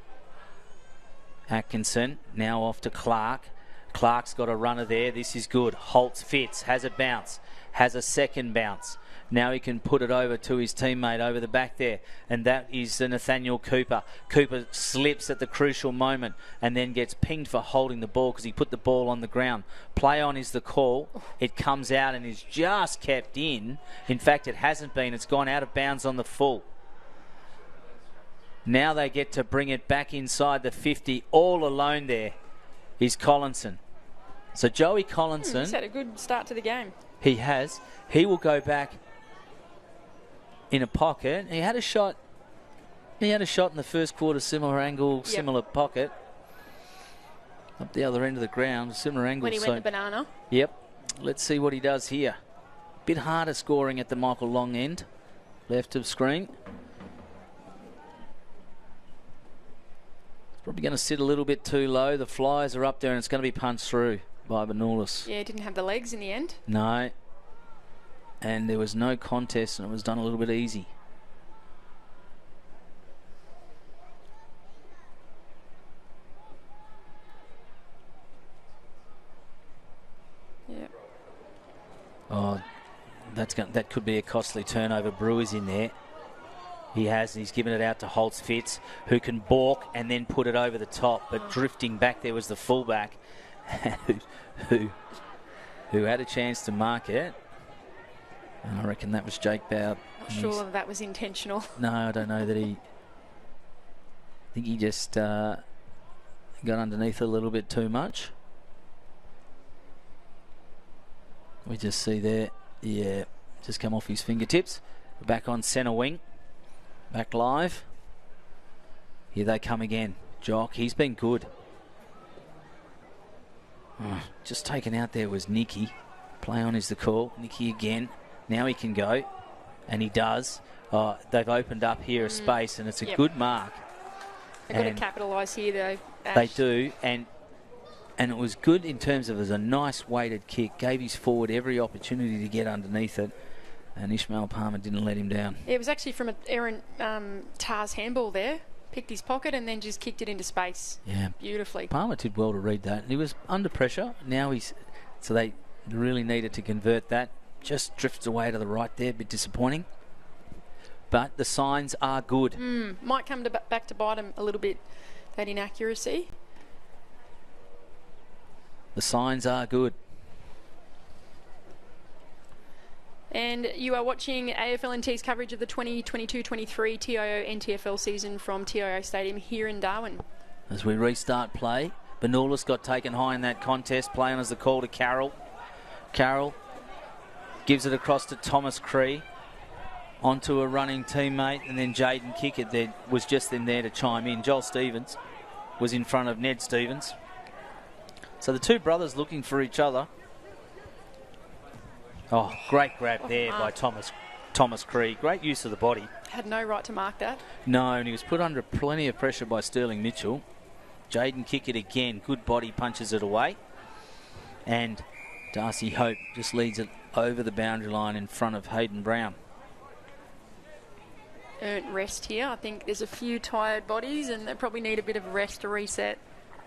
Atkinson, now off to Clark. Clark's got a runner there. This is good. Holtz fits, has a bounce, has a second bounce. Now he can put it over to his teammate over the back there, and that is Nathaniel Cooper. Cooper slips at the crucial moment and then gets pinged for holding the ball because he put the ball on the ground. Play on is the call. It comes out and is just kept in. In fact, it hasn't been. It's gone out of bounds on the full. Now they get to bring it back inside the 50. All alone there is Collinson. So Joey Collinson...
He's had a good start to the game.
He has. He will go back in a pocket. He had a shot. He had a shot in the first quarter, similar angle, similar pocket. Up the other end of the ground, similar angle.
When he went the banana.
Yep. Let's see what he does here. Bit harder scoring at the Michael Long end. Left of screen. Probably going to sit a little bit too low. The flyers are up there and it's going to be punched through by Benulis.
Yeah, didn't have the legs in the end.
No. And there was no contest and it was done a little bit easy.
Yeah.
Oh, that could be a costly turnover. Brewer's in there. He's given it out to Holtz Fitz, who can balk and then put it over the top. But drifting back there was the fullback, who had a chance to mark it. And I reckon that was Jake Bowd.
Not sure that was intentional.
No, I don't know that he... I think he just got underneath a little bit too much. We just see there, yeah, just come off his fingertips. Back on centre wing. Back live. Here they come again. Jock, he's been good. Just taken out there was Nicky. Play on is the call. Nicky again. Now he can go, and he does. They've opened up here a space, and it's a good mark.
They've got to capitalise here, though, Ash.
They do, and it was good in terms of it was a nice weighted kick. Gave his forward every opportunity to get underneath it, and Ishmael Palmer didn't let him down.
It was actually from Aaron Tarr's handball there. Picked his pocket and then just kicked it into space. Yeah, beautifully.
Palmer did well to read that. He was under pressure. Now so they really needed to convert that. Just drifts away to the right there. A bit disappointing. But the signs are good.
Might come back to bite him a little bit, that inaccuracy.
The signs are good.
And you are watching AFLNT's coverage of the 2022-23 TIO NTFL season from TIO Stadium here in Darwin.
As we restart play, Benulis got taken high in that contest. Play on as the call to Carroll. Carroll gives it across to Thomas Cree. Onto a running teammate, and then Jaden Kickett there was just in there to chime in. Joel Stevens was in front of Ned Stevens. So the two brothers looking for each other. Oh, great grab there by Thomas Cree. Great use of the body.
Had no right to mark that.
No, and he was put under plenty of pressure by Sterling Mitchell. Jaden Kickett again. Good body, punches it away. And Darcy Hope just leads it over the boundary line in front of Hayden Brown.
Earned rest here. I think there's a few tired bodies and they probably need a bit of a rest to reset.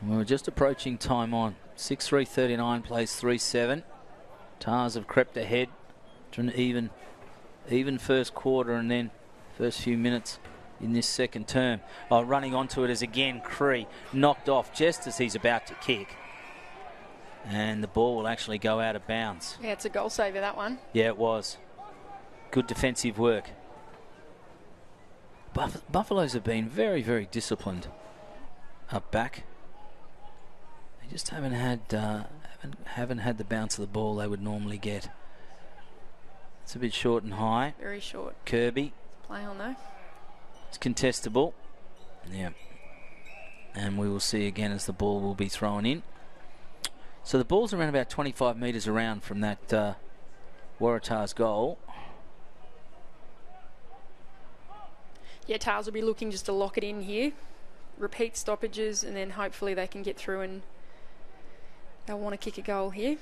We're just approaching time on. 6:3:39 plays 3-7. Tars have crept ahead to an even first quarter and then first few minutes in this second term. Running onto it is again Cree, knocked off just as he's about to kick. And the ball will actually go out of bounds.
Yeah, it's a goal saver, that one.
Yeah, it was. Good defensive work. Buffaloes have been very, very disciplined up back. They just haven't had the bounce of the ball they would normally get. It's a bit short and high.
Very short.
Kirby.
Play on though.
It's contestable. Yeah. And we will see again as the ball will be thrown in. So the ball's around about 25 metres around from that Waratah's goal.
Yeah, Tars will be looking just to lock it in here. Repeat stoppages and then hopefully they can get through and they'll want to kick a goal here.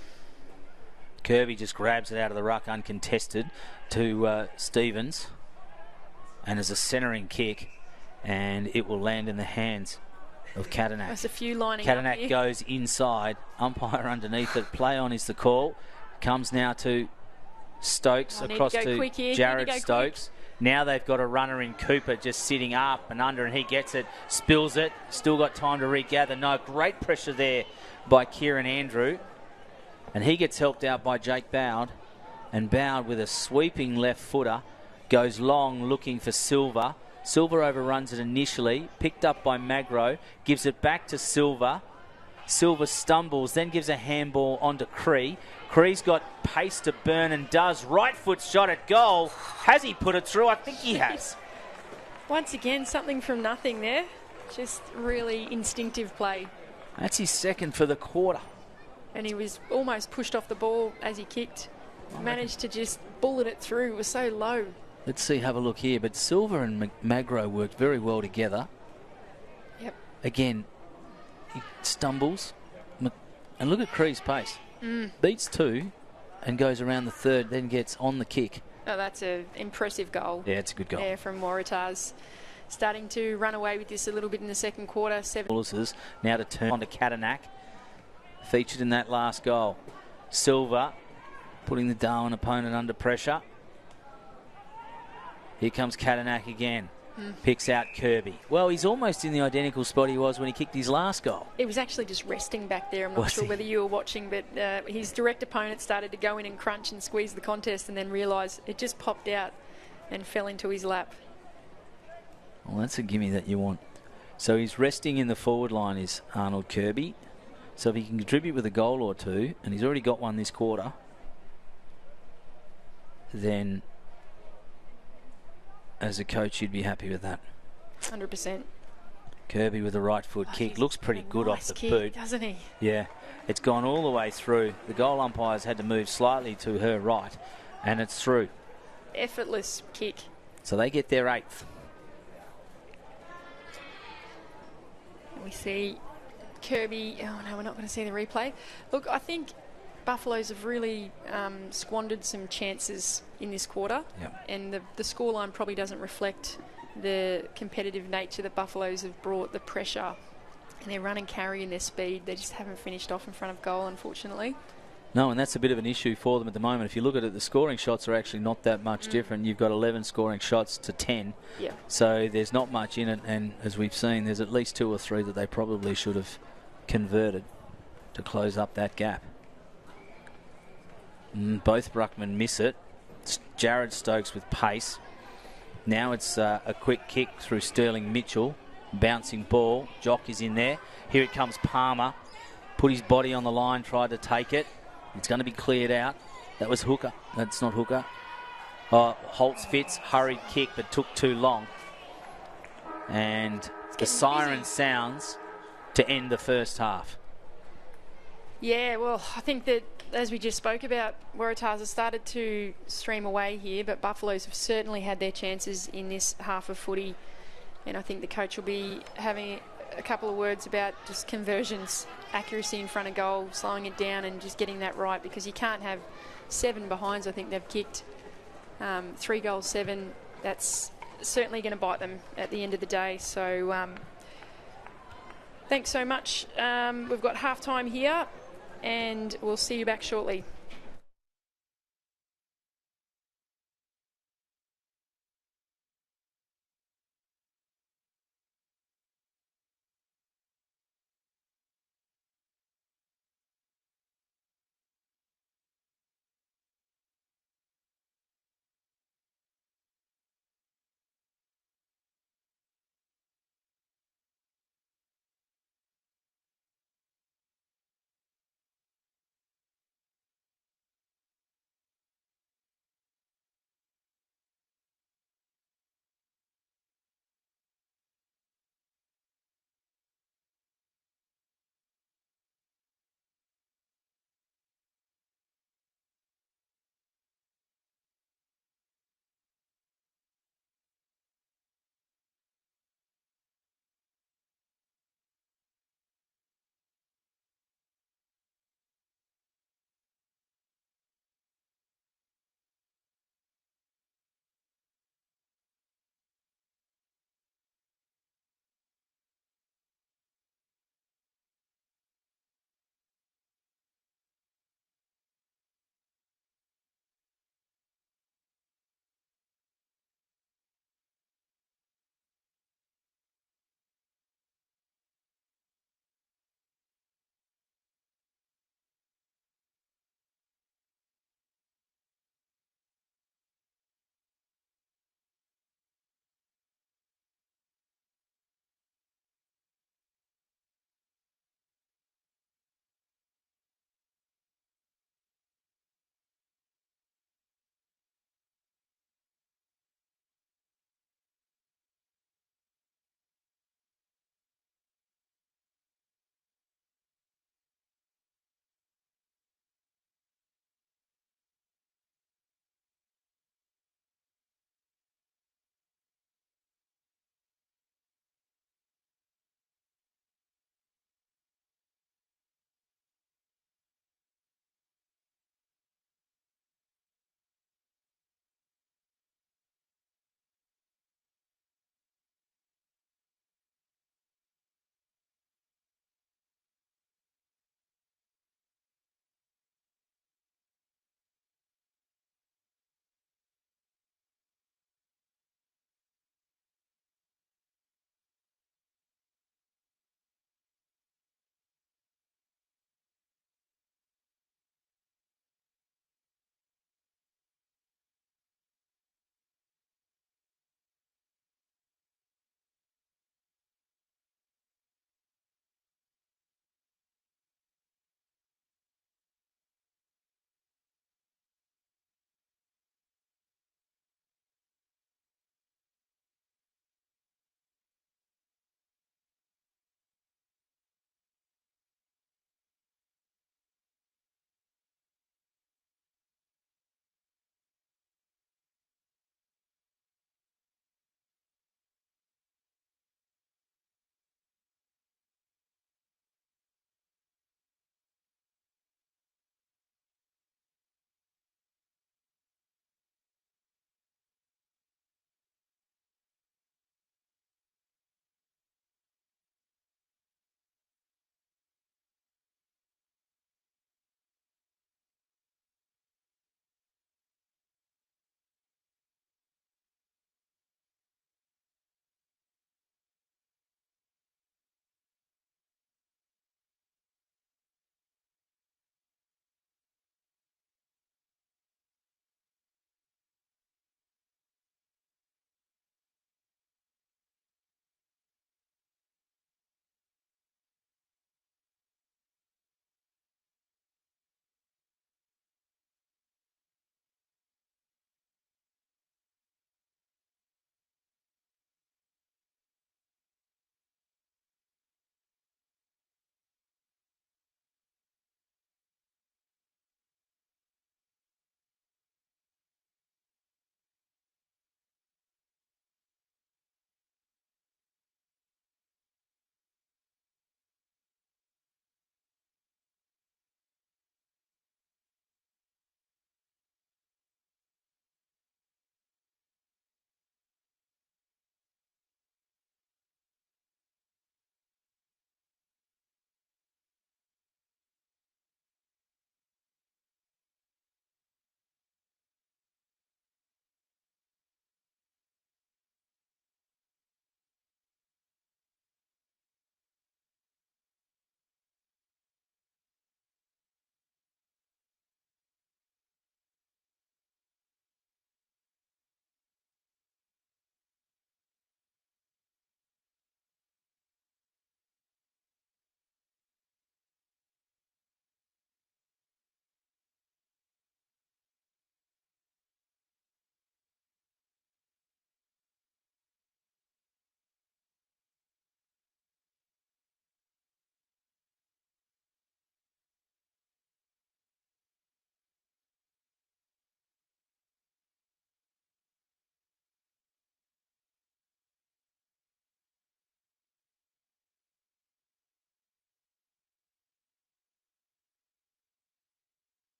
Kirby just grabs it out of the ruck uncontested to Stevens. And as a centering kick, and it will land in the hands of Katanak.
There's a few lining
Katanak
up here.
goes inside. Umpire underneath it. Play on is the call. Comes now to Stokes, across to Jared Stokes.
Quick.
Now they've got a runner in Cooper just sitting up and under, and he gets it, spills it. Still got time to regather. No, great pressure there by Kieran Andrew. And he gets helped out by Jake Bowd. And Bowd with a sweeping left footer goes long looking for Silver. Silver overruns it initially, picked up by Magro, gives it back to Silver. Silver stumbles, then gives a handball onto Cree. Cree's got pace to burn and does. Right foot shot at goal. Has he put it through? I think he has.
Once again, something from nothing there. Just really instinctive play.
That's his second for the quarter.
And he was almost pushed off the ball as he kicked. Managed to just bullet it through. It was so low.
Let's see, have a look here. But Silver and Magro worked very well together.
Yep.
Again, he stumbles. And look at Cree's pace. Beats two and goes around the third, then gets on the kick.
Oh, that's an impressive goal.
Yeah, it's a good goal.
Yeah, from Waratahs. Starting to run away with this a little bit in the second quarter.
Now to turn on to Katanak. Featured in that last goal. Silver putting the Darwin opponent under pressure. Here comes Katanak again. Picks out Kirby. Well, he's almost in the identical spot he was when he kicked his last goal.
It was actually just resting back there. I'm not sure whether you were watching, but his direct opponent started to go in and crunch and squeeze the contest and then realised it just popped out and fell into his lap.
Well, that's a gimme that you want. So he's resting in the forward line is Arnold Kirby. So if he can contribute with a goal or two, and he's already got one this quarter, then as a coach you'd be happy with that.
100%.
Kirby with the right foot kick. Looks pretty good off the boot.
Doesn't he?
Yeah. It's gone all the way through. The goal umpires had to move slightly to her right, and it's through.
Effortless kick.
So they get their 8th.
We see Kirby. Oh, no, we're not going to see the replay. Look, I think Buffaloes have really squandered some chances in this quarter.
Yep.
And the scoreline probably doesn't reflect the competitive nature that Buffaloes have brought, the pressure and their run and carry and their speed. They just haven't finished off in front of goal, unfortunately.
No, and that's a bit of an issue for them at the moment. If you look at it, the scoring shots are actually not that much different. You've got 11 scoring shots to 10.
Yeah.
So there's not much in it. And as we've seen, there's at least 2 or 3 that they probably should have converted to close up that gap. Both Bruckman miss it. It's Jared Stokes with pace. Now it's a quick kick through Sterling Mitchell. Bouncing ball. Jock is in there. Here it comes Palmer. Put his body on the line, tried to take it. It's going to be cleared out. That was Hooker. That's not Hooker. Holtz Fitz, hurried kick, but took too long. And the siren sounds to end the first half.
Yeah, well, I think that, as we just spoke about, Waratahs have started to stream away here, but Buffaloes have certainly had their chances in this half of footy. And I think the coach will be having a couple of words about just conversions, accuracy in front of goal, slowing it down and just getting that right, because you can't have 7 behinds. I think they've kicked 3 goals, 7. That's certainly going to bite them at the end of the day. So thanks so much. We've got half time here and we'll see you back shortly.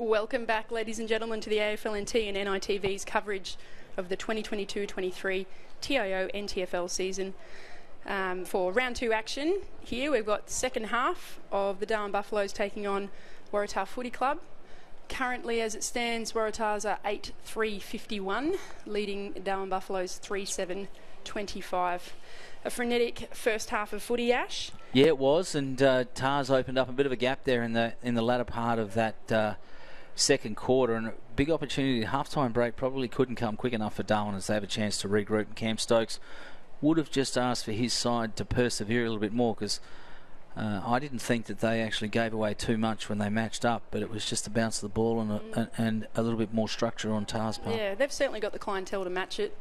Welcome back, ladies and gentlemen, to the AFLNT and NITV's coverage of the 2022-23 TIO NTFL season. For round 2 action here, we've got the second half of the Darwin Buffaloes taking on Waratah Footy Club. Currently, as it stands, Waratahs are 8-3-51, leading Darwin Buffaloes 3-7-25. A frenetic first half of footy, Ash.
Yeah, it was, and Tars opened up a bit of a gap there in the latter part of that second quarter, and a big opportunity. Halftime break probably couldn't come quick enough for Darwin as they have a chance to regroup. And Cam Stokes would have just asked for his side to persevere a little bit more, because I didn't think that they actually gave away too much when they matched up, but it was just a bounce of the ball and a little bit more structure on Tars' part.
Yeah, they've certainly got the clientele to match it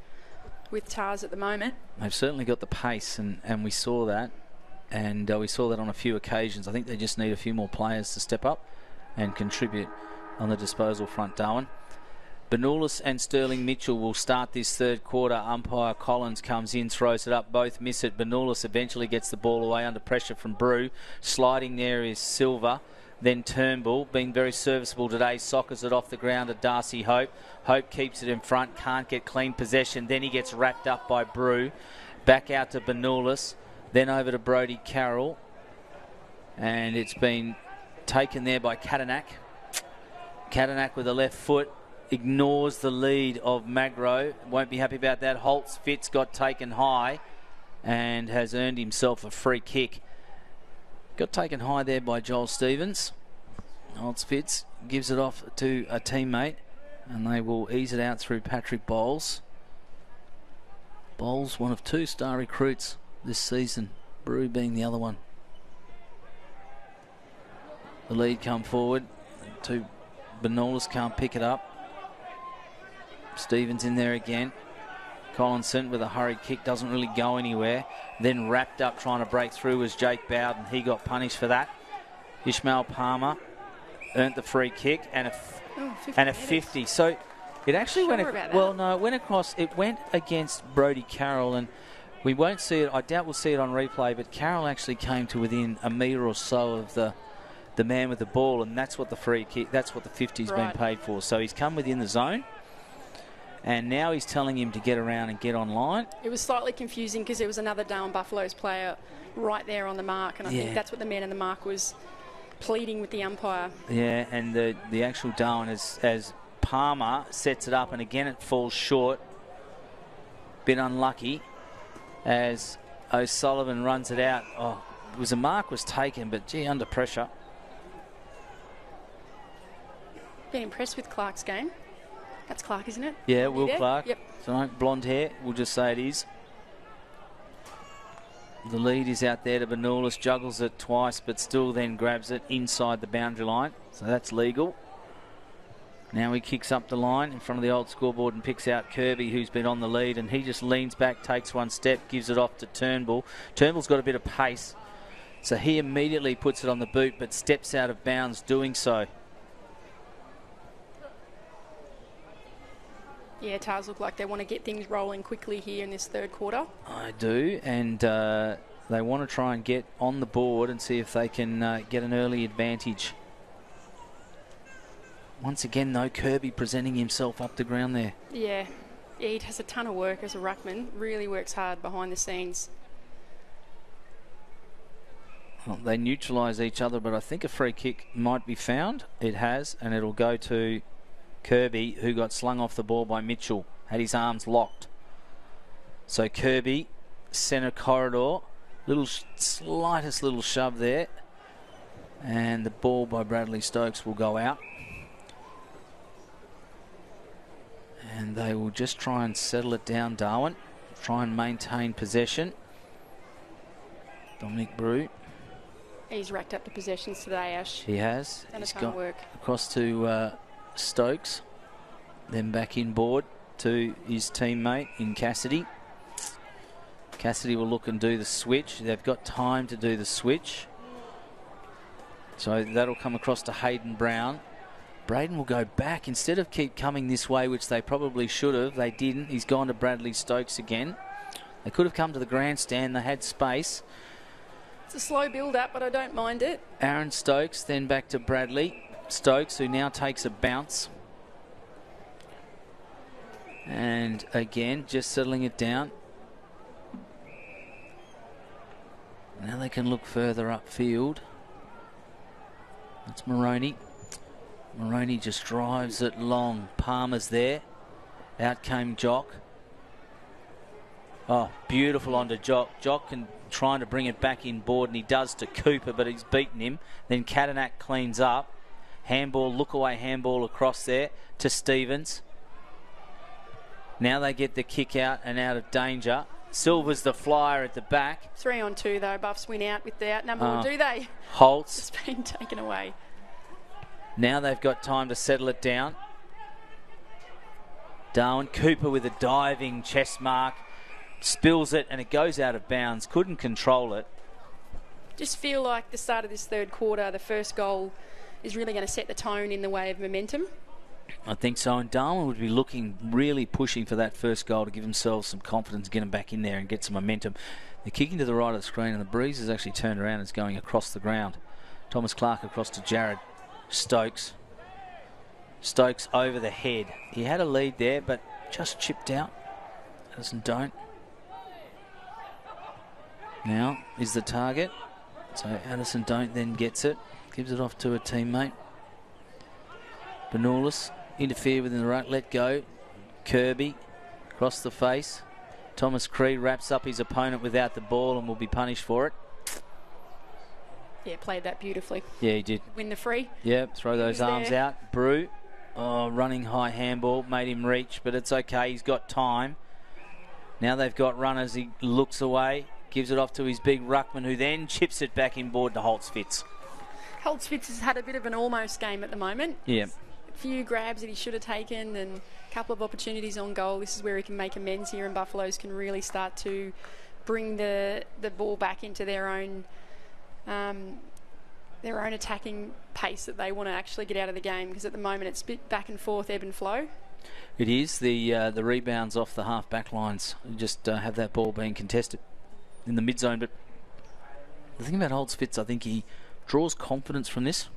with Tars at the moment.
They've certainly got the pace, and we saw that, and we saw that on a few occasions. I think they just need a few more players to step up and contribute on the disposal front, Darwin. Benulis and Sterling Mitchell will start this third quarter. Umpire Collins comes in, throws it up. Both miss it. Benulis eventually gets the ball away under pressure from Brew. Sliding there is Silver. Then Turnbull, being very serviceable today, soccers it off the ground to Darcy Hope. Hope keeps it in front, can't get clean possession. Then he gets wrapped up by Brew. Back out to Benulis. Then over to Brodie Carroll. And it's been taken there by Kadanak. Kadanak with the left foot ignores the lead of Magro. Won't be happy about that. Holtz Fitz got taken high and has earned himself a free kick. Got taken high there by Joel Stevens. Holtz Fitz gives it off to a teammate, and they will ease it out through Patrick Bowles. Bowles, one of 2 star recruits this season, Brew being the other one. The lead come forward to Benulis, can't pick it up. Stevens in there again. Collinson with a hurried kick, doesn't really go anywhere. Then wrapped up trying to break through was Jake Bowden. He got punished for that. Ishmael Palmer earned the free kick and a 50. So it actually went across. It went against Brodie Carroll, and we won't see it. I doubt we'll see it on replay, but Carroll actually came to within a metre or so of the man with the ball, and that's what the free kick, that's what the 50's been paid for. So he's come within the zone, and now he's telling him to get around and get online. It was
slightly confusing because there was another Darwin Buffaloes player right there on the mark, and I think that's what the man in the mark was pleading with the umpire.
Yeah, and the actual Darwin, as Palmer sets it up, and again it falls short. Bit unlucky as O'Sullivan runs it out. Oh, it was a mark was taken, but gee, under pressure.
Been impressed with Clark's game. That's Clark, isn't it?
Yeah, Will Clark.
Yep.
So blonde hair, we'll just say it is. The lead is out there to Benulis, juggles it twice, but still then grabs it inside the boundary line. So that's legal. Now he kicks up the line in front of the old scoreboard and picks out Kirby, who's been on the lead, and he just leans back, takes one step, gives it off to Turnbull. Turnbull's got a bit of pace, so he immediately puts it on the boot, but steps out of bounds doing so.
Yeah, Tars look like they want to get things rolling quickly here in this third quarter.
I do, and they want to try and get on the board and see if they can get an early advantage. Once again, though, Kirby presenting himself up the ground there.
Yeah, he has a ton of work as a ruckman. Really works hard behind the scenes.
Well, they neutralise each other, but I think a free kick might be found. It has, and it'll go to Kirby, who got slung off the ball by Mitchell, had his arms locked. So Kirby, centre corridor, slightest little shove there, and the ball by Bradley Stokes will go out. And they will just try and settle it down, Darwin. Try and maintain possession. Dominic Brew.
He's racked up the possessions today, Ash.
He has.
Done a ton of work.
Across to Stokes. Then back inboard to his teammate in Cassidy. Cassidy will look and do the switch. They've got time to do the switch. So that'll come across to Hayden Brown. Braden will go back instead of keep coming this way, which they probably should have. They didn't. He's gone to Bradley Stokes again. They could have come to the grandstand. They had space.
It's a slow build-up, but I don't mind it.
Aaron Stokes, then back to Bradley. Stokes, who now takes a bounce. And again, just settling it down. Now they can look further upfield. That's Moroney. Moroney just drives it long. Palmer's there. Out came Jock. Oh, beautiful onto Jock. Jock can trying to bring it back in board, and he does to Cooper, but he's beaten him. Then Cadillac cleans up. Handball, look away handball across there to Stevens. Now they get the kick out and out of danger. Silver's the flyer at the back.
3 on 2 though. Buffs win out with the outnumber, or do they?
Holtz.
It's been taken away.
Now they've got time to settle it down. Darwin. Cooper with a diving chest mark. Spills it and it goes out of bounds. Couldn't control it.
Just feel like the start of this third quarter, the first goal is really going to set the tone in the way of momentum.
I think so, and Darwin would be looking, really pushing for that first goal to give themselves some confidence, get them back in there and get some momentum. They're kicking to the right of the screen, and the breeze has actually turned around and is going across the ground. Thomas Clark across to Jared Stokes. Stokes over the head. He had a lead there, but just chipped out. Addison Don't. Now is the target. So Addison Don't then gets it. Gives it off to a teammate. Benulis interfere within the right, let go. Kirby across the face. Thomas Cree wraps up his opponent without the ball and will be punished for it.
Yeah, played that beautifully.
Yeah, he did.
Win the free.
Yeah, throw those arms out. Brew, running high handball, made him reach, but it's okay. He's got time. Now they've got runners. He looks away, gives it off to his big ruckman, who then chips it back inboard to Holtz-Fitz.
Holtz-Fitz has had a bit of an almost game at the moment.
Yeah.
A few grabs that he should have taken and a couple of opportunities on goal. This is where he can make amends here, and Buffaloes can really start to bring the ball back into their own attacking pace that they want to actually get out of the game, because at the moment it's a bit back and forth, ebb and flow.
It is. The rebounds off the half back lines just have that ball being contested in the mid zone. But the thing about Holtz-Fitz, I think he draws confidence from this.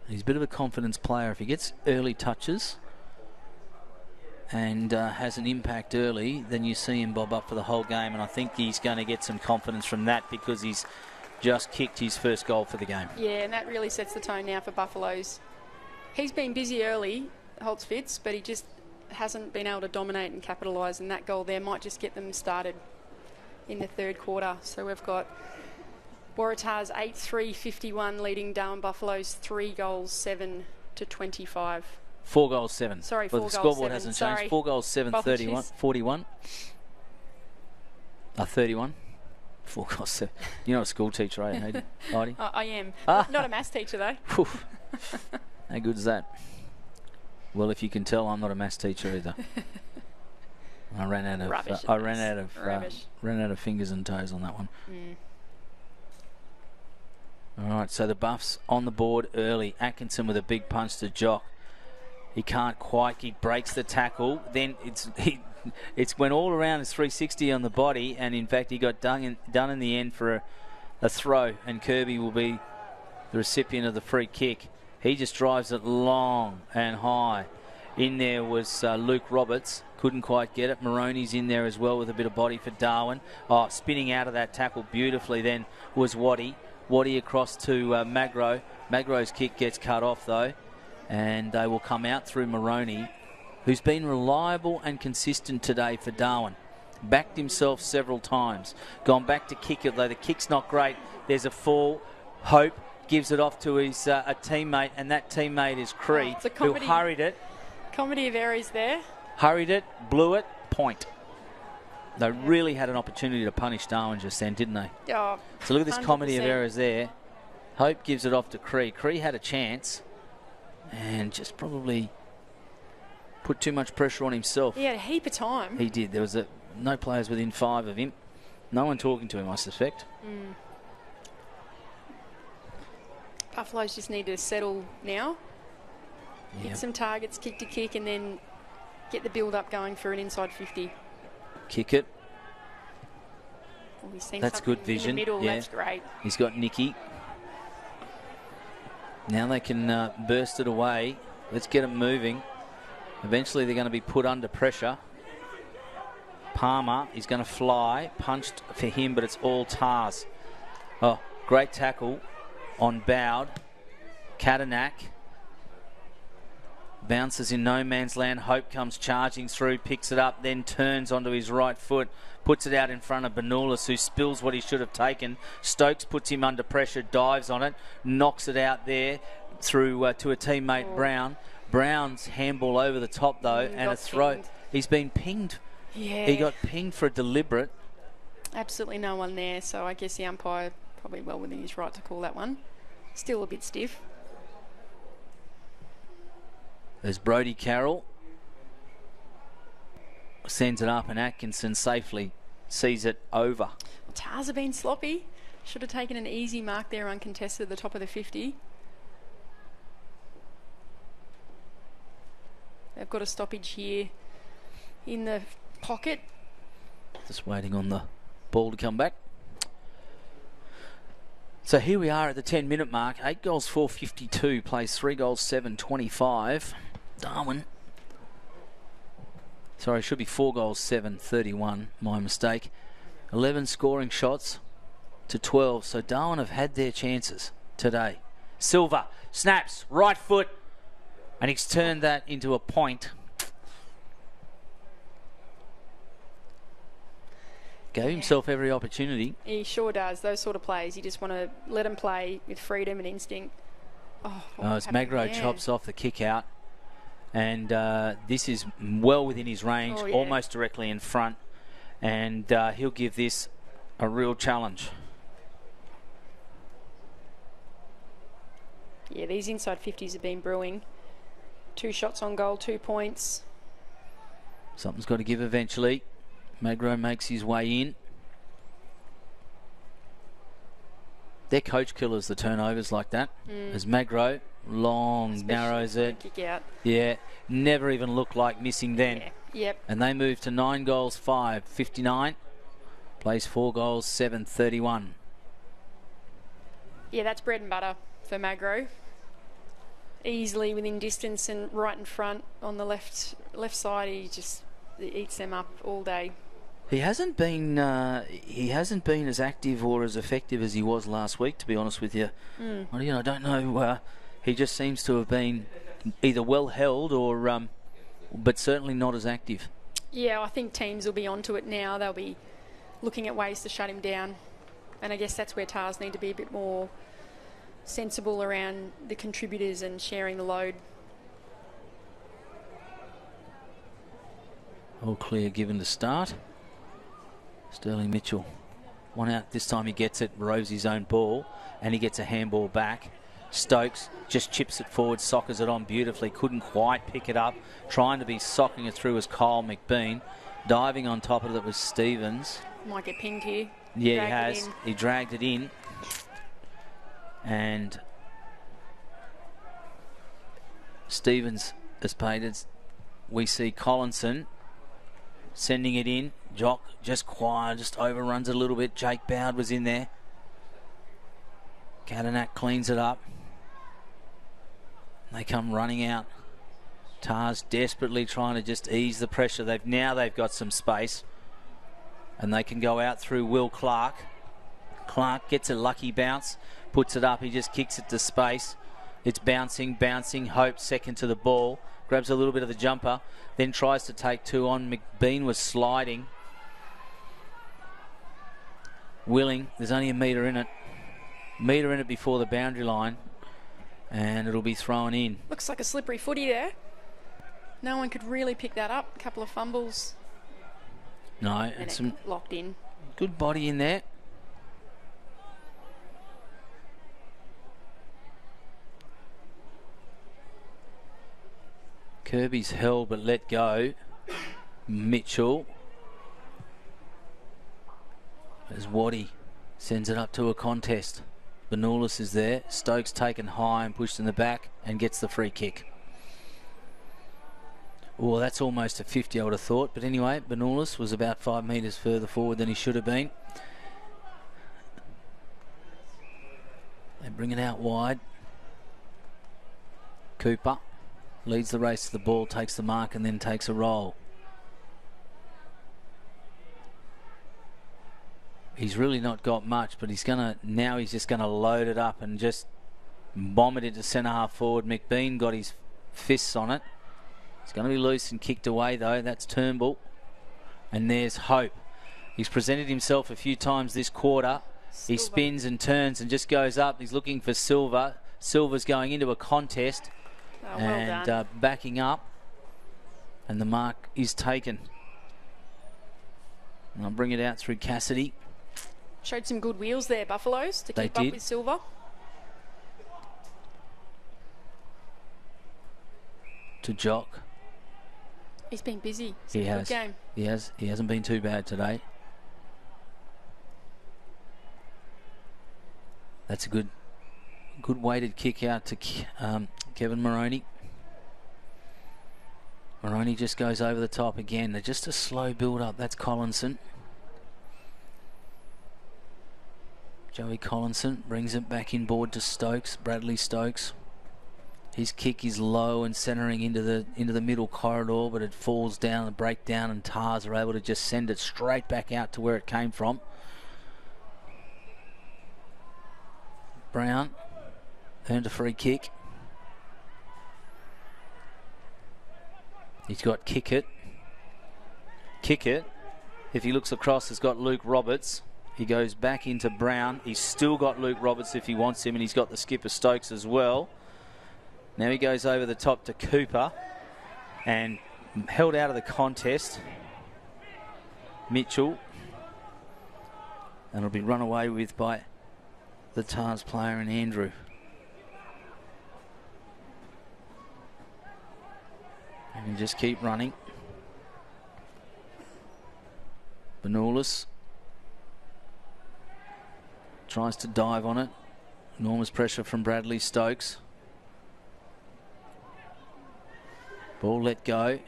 He's a bit of a confidence player. If he gets early touches and has an impact early, then you see him bob up for the whole game, and I think he's going to get some confidence from that because he's just kicked his first goal for the game. Yeah,
and that really sets the tone now for Buffaloes. He's been busy early, Holtz-Fitz, but he just hasn't been able to dominate and capitalise, and that goal there might just get them started in the third quarter. So we've got Waratah's 8-3-51 leading Darwin Buffaloes 3 goals 7-25.
4 goals 7.
Sorry,
well,
4
the
goals
scoreboard
7.
hasn't
Sorry.
changed. 4 goals 7, 31, 41. 31. 4 goals 7. You're not a school teacher, are you, Heidi?
I am. Not a maths teacher though.
How good is that? Well, if you can tell, I'm not a maths teacher either. I ran out of ran out of fingers and toes on that one. All right, so the Buffs on the board early. Atkinson with a big punch to Jock. He can't quite. He breaks the tackle. Then it's went all around his 360 on the body, and in fact he got done in the end for a throw, and Kirby will be the recipient of the free kick. He just drives it long and high. In there was Luke Roberts. Couldn't quite get it. Moroney's in there as well with a bit of body for Darwin. Oh, spinning out of that tackle beautifully then was Waddy. Waddy across to Magro. Magro's kick gets cut off though, and they will come out through Moroney, who's been reliable and consistent today for Darwin. Backed himself several times. Gone back to kick it, though the kick's not great. There's a fall. Hope gives it off to his a teammate, and that teammate is Cree, who hurried it.
Comedy of errors there.
Hurried it, blew it, point. They really had an opportunity to punish Darwin just then, didn't they?
Oh,
so look at this
100%.
comedy of errors there. Hope gives it off to Cree. Cree had a chance and just probably put too much pressure on himself.
He had a heap of time.
He did. There was no players within 5 of him. No one talking to him, I suspect.
Buffaloes just need to settle now.
Yep.
Hit some targets, kick to kick, and then get the build-up going for an inside 50.
Kick it.
Well,
That's good vision.
In the middle,
yeah.
That's great.
He's got Nicky. Now they can burst it away. Let's get them moving. Eventually they're going to be put under pressure. Palmer is going to fly. Punched for him, but it's all Tars. Oh, great tackle on Bowd. Kadanak bounces in no man's land. Hope comes charging through, picks it up, then turns onto his right foot, puts it out in front of Bernulis, who spills what he should have taken. Stokes puts him under pressure, dives on it, knocks it out there through to a teammate, Brown. Brown's handball over the top, though, and a throw. Pinged. He's been pinged.
Yeah.
He got pinged for a deliberate.
Absolutely no one there, so I guess the umpire probably well within his right to call that one. Still a bit stiff.
There's Brodie Carroll. Sends it up and Atkinson safely sees it over.
Tars have been sloppy. Should have taken an easy mark there uncontested at the top of the 50. They've got a stoppage here in the pocket.
Just waiting on the ball to come back. So here we are at the 10-minute mark. 8 goals, 452. Plays 3 goals, 725. Darwin. Sorry, it should be 4 goals, 731. My mistake. 11 scoring shots to 12. So Darwin have had their chances today. Silva snaps, right foot. And he's turned that into a point. Gave himself every opportunity.
He sure does. Those sort of plays, you just want to let him play with freedom and instinct.
As Magro chops off the kick out. And this is well within his range, almost directly in front. And he'll give this a real challenge.
Yeah, these inside 50s have been brewing. 2 shots on goal, 2 points.
Something's got to give eventually. Magro makes his way in. They're coach killers, the turnovers like that. As Magro narrows it.
Kick out.
Yeah, never even looked like missing then.
Yeah. Yep.
And they move to 9 goals, 559. Plays 4 goals, 731.
Yeah, that's bread and butter for Magro. Easily within distance and right in front on the left side. He just eats them up all day.
He hasn't been as active or as effective as he was last week, to be honest with you. Well, I don't know. He just seems to have been either well held or, but certainly not as active.
Yeah, I think teams will be onto it now. They'll be looking at ways to shut him down, and I guess that's where Tars need to be a bit more sensible around the contributors and sharing the load.
All clear given to start. Sterling Mitchell, one out. This time he gets it, rows his own ball, and he gets a handball back. Stokes just chips it forward, soccers it on beautifully. Couldn't quite pick it up. Trying to be socking it through was Kyle McBean. Diving on top of it was Stevens.
Might get pinged here.
Yeah, he has. He dragged it in. And Stevens has paid it. We see Collinson sending it in. Jock just quiet, just overruns it a little bit. Jake Bowd was in there. Kadanak cleans it up. They come running out. Tars desperately trying to just ease the pressure. They've got some space. And they can go out through Will Clark. Clark gets a lucky bounce. Puts it up. He just kicks it to space. It's bouncing. Hope second to the ball. Grabs a little bit of the jumper. Then tries to take 2 on. McBean was sliding. Willing. There's only a metre in it. Metre in it before the boundary line. And it'll be thrown in.
Looks like a slippery footy there. No one could really pick that up. A couple of fumbles.
No, and some
locked in.
Good body in there. Kirby's held but let go. Mitchell. As Waddy sends it up to a contest. Bernulis is there. Stokes taken high and pushed in the back and gets the free kick. Oh, that's almost a 50, I would have thought. But anyway, Bernulis was about 5 metres further forward than he should have been. They bring it out wide. Cooper leads the race to the ball, takes the mark and then takes a roll. He's really not got much, but he's just gonna load it up and just bomb it into centre half forward. McBean got his fists on it. It's going to be loose and kicked away though. That's Turnbull. And there's Hope. He's presented himself a few times this quarter. Silver. He spins and turns and just goes up. He's looking for Silver. Silver's going into a contest and backing up. And the mark is taken. And I'll bring it out through Cassidy.
Showed some good wheels there, Buffaloes, to keep up with Silver.
To Jock.
He's been busy.
He has.
Good game.
He has. He hasn't been too bad today. That's a good weighted kick out to Kevin Moroney. Moroney just goes over the top again. They're just a slow build up. That's Collinson. Joey Collinson brings it back inboard to Stokes. Bradley Stokes. His kick is low and centering into the middle corridor, but it falls down, the breakdown, and Tars are able to just send it straight back out to where it came from. Brown earned a free kick. He's got Kickett. Kickett, if he looks across, has got Luke Roberts. He goes back into Brown. He's still got Luke Roberts if he wants him, and he's got the skipper Stokes as well. Now he goes over the top to Cooper and held out of the contest. Mitchell. And it'll be run away with by the Tars player and Andrew. And you just keep running. Benulis tries to dive on it. Enormous pressure from Bradley Stokes. Ball let go.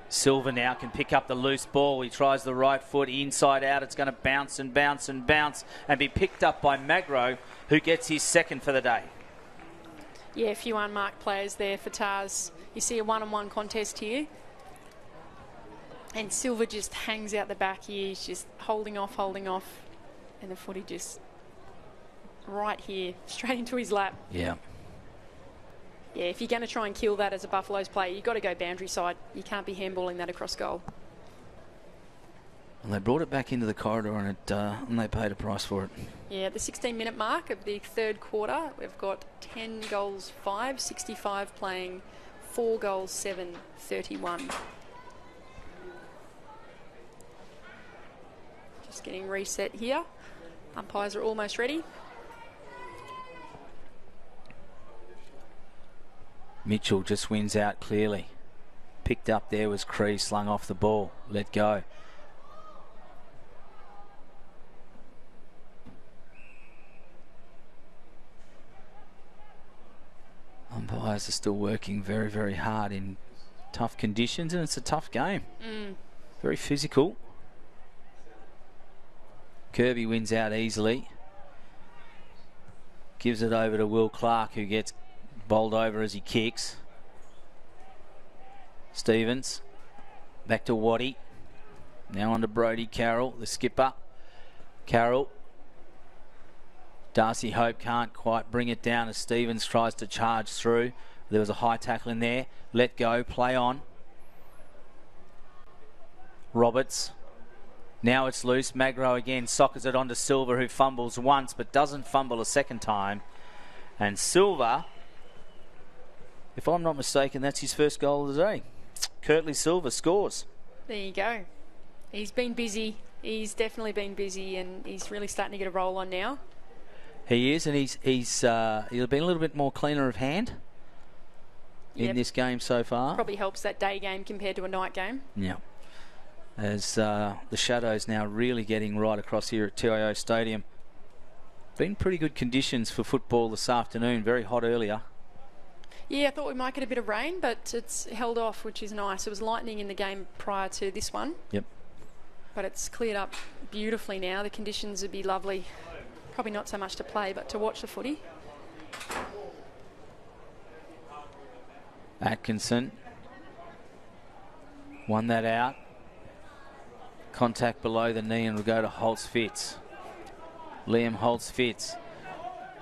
Silver now can pick up the loose ball. He tries the right foot inside out. It's going to bounce and bounce and bounce and be picked up by Magro, who gets his second for the day.
Yeah, a few unmarked players there for Tars. You see a one-on-one contest here. And Silver just hangs out the back here. He's just holding off. And the footy just right here, straight into his lap.
Yeah.
Yeah, if you're going to try and kill that as a Buffaloes player, you've got to go boundary side. You can't be handballing that across goal.
And they brought it back into the corridor and they paid a price for it.
Yeah, at the 16-minute mark of the third quarter, we've got 10 goals 5, 65 playing, 4 goals 7, 31. Just getting reset here. Umpires are almost ready.
Mitchell just wins out clearly. Picked up there was Cree, slung off the ball. Let go. Umpires are still working very, very hard in tough conditions, and it's a tough game. Very physical. Kirby wins out easily. Gives it over to Will Clark, who gets bowled over as he kicks. Stevens back to Waddy. Now on to Brody Carroll, the skipper. Carroll. Darcy Hope can't quite bring it down as Stevens tries to charge through. There was a high tackle in there. Let go, play on. Roberts. Now it's loose. Magro again sockers it onto Silver, who fumbles once but doesn't fumble a second time. And Silver, if I'm not mistaken, that's his first goal of the day. Curtly Silver scores.
There you go. He's been busy. He's definitely been busy, and he's really starting to get a roll on now.
He is, and he's been a little bit more cleaner of hand in this game so far.
Probably helps that day game compared to a night game.
Yeah. As the shadows now really getting right across here at TIO Stadium. Been pretty good conditions for football this afternoon. Very hot earlier.
Yeah, I thought we might get a bit of rain, but it's held off, which is nice. It was lightning in the game prior to this one.
Yep.
But it's cleared up beautifully now. The conditions would be lovely. Probably not so much to play, but to watch the footy.
Atkinson won that out. Contact below the knee and will go to Holtz-Fitz. Liam Holtz-Fitz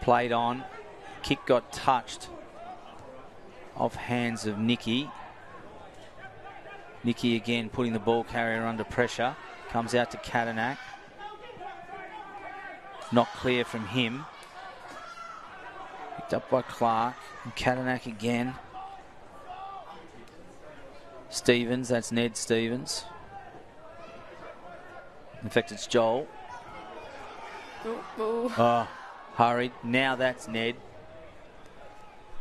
played on. Kick got touched off hands of Nicky. Nicky again putting the ball carrier under pressure. Comes out to Kadanak. Not clear from him. Picked up by Clark. And Kadanak again. Stevens, that's Ned Stevens. In fact, it's Joel. Oh, hurried. Now that's Ned.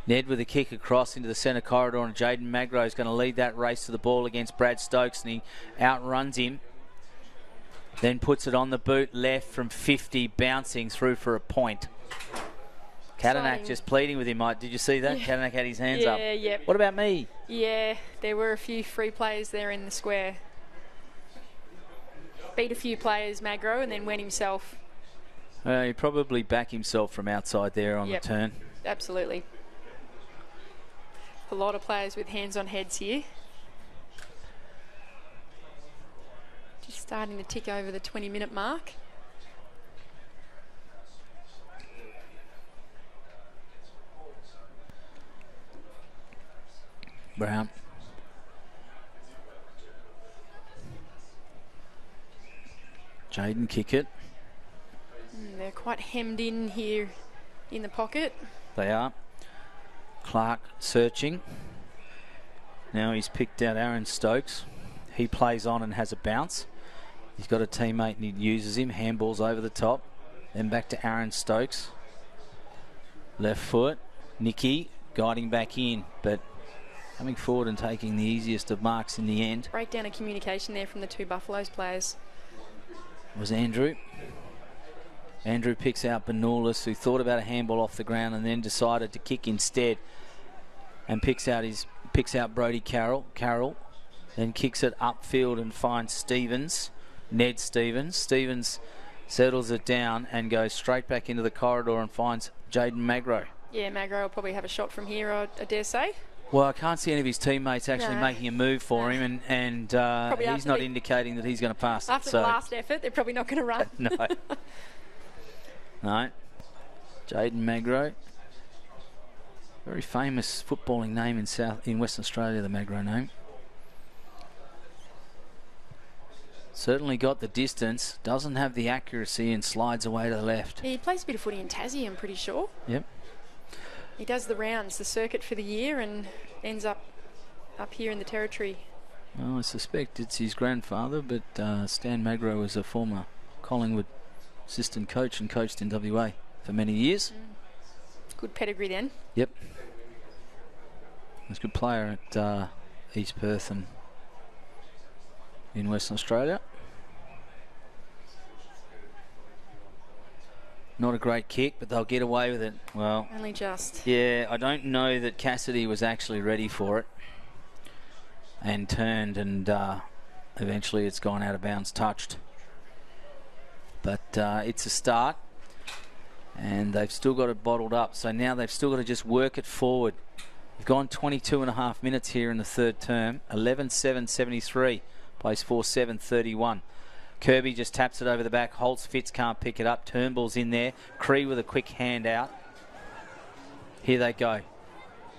Ned with a kick across into the centre corridor, and Jaden Magro is going to lead that race to the ball against Brad Stokes, and he outruns him. Then puts it on the boot left from 50, bouncing through for a point. Kadanak just pleading with him, Mike. Did you see that? Yeah. Kadanak had his hands up.
Yeah, yeah.
What about me?
Yeah, there were a few free players there in the square. Beat a few players, Magro, and then went himself.
He probably backed himself from outside there on the turn.
Absolutely. A lot of players with hands on heads here. Just starting to tick over the 20-minute mark.
Brown. Jaden kick it.
They're quite hemmed in here in the pocket.
They are. Clark searching. Now he's picked out Aaron Stokes. He plays on and has a bounce. He's got a teammate and he uses him. Handballs over the top. Then back to Aaron Stokes. Left foot. Nicky guiding back in, but coming forward and taking the easiest of marks in the end.
Breakdown of communication there from the two Buffaloes players.
Was Andrew. Andrew picks out Benulis, who thought about a handball off the ground and then decided to kick instead, and picks out Brody Carroll, then kicks it upfield and finds Stevens, Ned Stevens. Stevens settles it down and goes straight back into the corridor and finds Jaden Magro.
Yeah, Magro will probably have a shot from here, I dare say.
Well, I can't see any of his teammates actually making a move for him, and he's not indicating that he's going to pass.
After the last effort, they're probably not going to run.
No. No. Jaden Magro. Very famous footballing name in Western Australia, the Magro name. Certainly got the distance, doesn't have the accuracy and slides away to the left.
Yeah, he plays a bit of footy in Tassie, I'm pretty sure.
Yep.
He does the rounds, the circuit for the year, and ends up here in the territory.
Well, I suspect it's his grandfather, but Stan Magro was a former Collingwood assistant coach and coached in WA for many years.
Good pedigree then.
Yep. He's a good player at East Perth and in Western Australia. Not a great kick, but they'll get away with it. Well,
only just.
Yeah, I don't know that Cassidy was actually ready for it and turned, and eventually it's gone out of bounds, touched. But it's a start, and they've still got it bottled up. So now they've still got to just work it forward. They've gone 22 and a half minutes here in the third term. 11-7-73, plays 4-7-31. Kirby just taps it over the back. Holtz-Fitz can't pick it up. Turnbull's in there. Cree with a quick hand out. Here they go.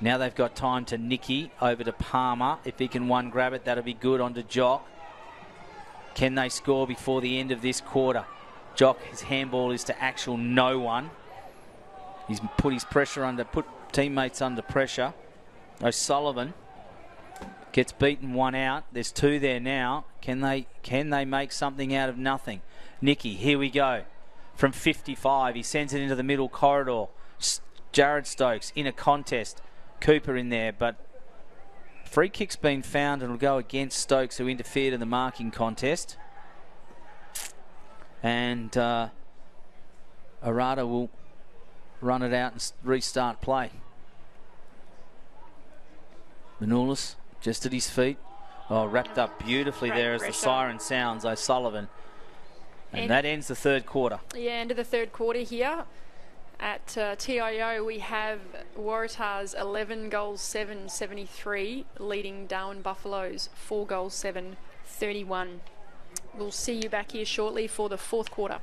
Now they've got time to Nicky over to Palmer. If he can one grab it, that'll be good. On to Jock. Can they score before the end of this quarter? Jock, his handball is to actual no one. He's put his pressure under, put teammates under pressure. O'Sullivan gets beaten one out. There's two there now. Can they make something out of nothing? Nicky, here we go. From 55, he sends it into the middle corridor. Jared Stokes in a contest. Cooper in there, but free kick's been found and will go against Stokes, who interfered in the marking contest. And Waratah will run it out and restart play. Benulis just at his feet. Oh, wrapped up beautifully there as the siren sounds. O'Sullivan. And that ends the third quarter.
Yeah, end of the third quarter here. At TIO, we have Waratah's 11 goals 7-73, leading Darwin Buffaloes 4 goals 7-31. We'll see you back here shortly for the fourth quarter.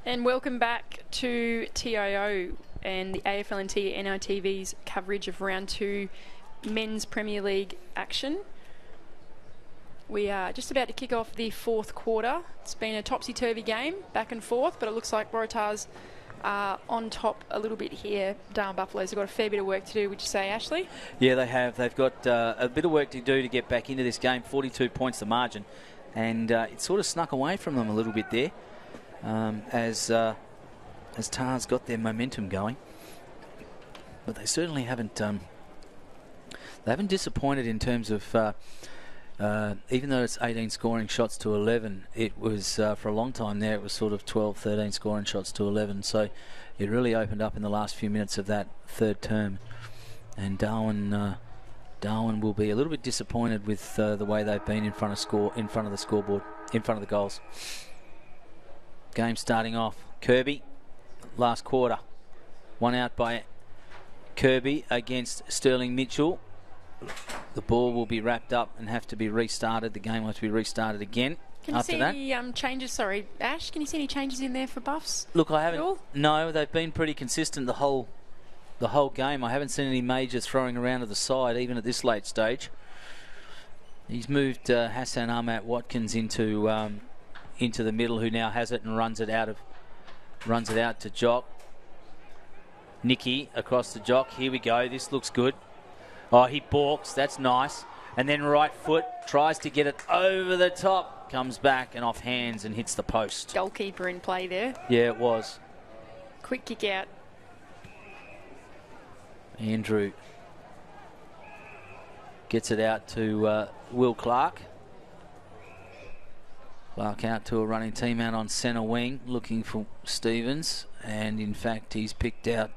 And welcome back to TIO and the AFL&T NITV's coverage of Round 2 Men's Premier League action. We are just about to kick off the fourth quarter. It's been a topsy-turvy game, back and forth, but it looks like Waratahs are on top a little bit here. Darwin Buffaloes have got a fair bit of work to do, would you say, Ashley?
Yeah, they have. They've got a bit of work to do to get back into this game. 42 points the margin. And it sort of snuck away from them a little bit there. As Tars got their momentum going, but they certainly haven't. They haven't disappointed in terms of. Even though it's 18 scoring shots to 11, it was for a long time there. It was sort of 12, 13 scoring shots to 11. So it really opened up in the last few minutes of that third term, and Darwin will be a little bit disappointed with the way they've been in front of the scoreboard, in front of the goals. Game starting off. Kirby, last quarter. One out by Kirby against Sterling Mitchell. The ball will be wrapped up and have to be restarted. The game will have to be restarted again.
Can you see any changes? Sorry, Ash, can you see any changes in there for Buffs?
Look, I haven't. No, they've been pretty consistent the whole game. I haven't seen any major throwing around to the side, even at this late stage. He's moved Hassan Ahmad Watkins into the middle, who now has it and runs it out to Jock. Nicky across the Jock. Here we go. This looks good. Oh, he balks. That's nice. And then right foot tries to get it over the top. Comes back and off hands and hits the post.
Goalkeeper in play there.
Yeah, it was.
Quick kick out.
Andrew gets it out to Will Clark. Clark out to a running team out on centre wing, looking for Stevens, and in fact he's picked out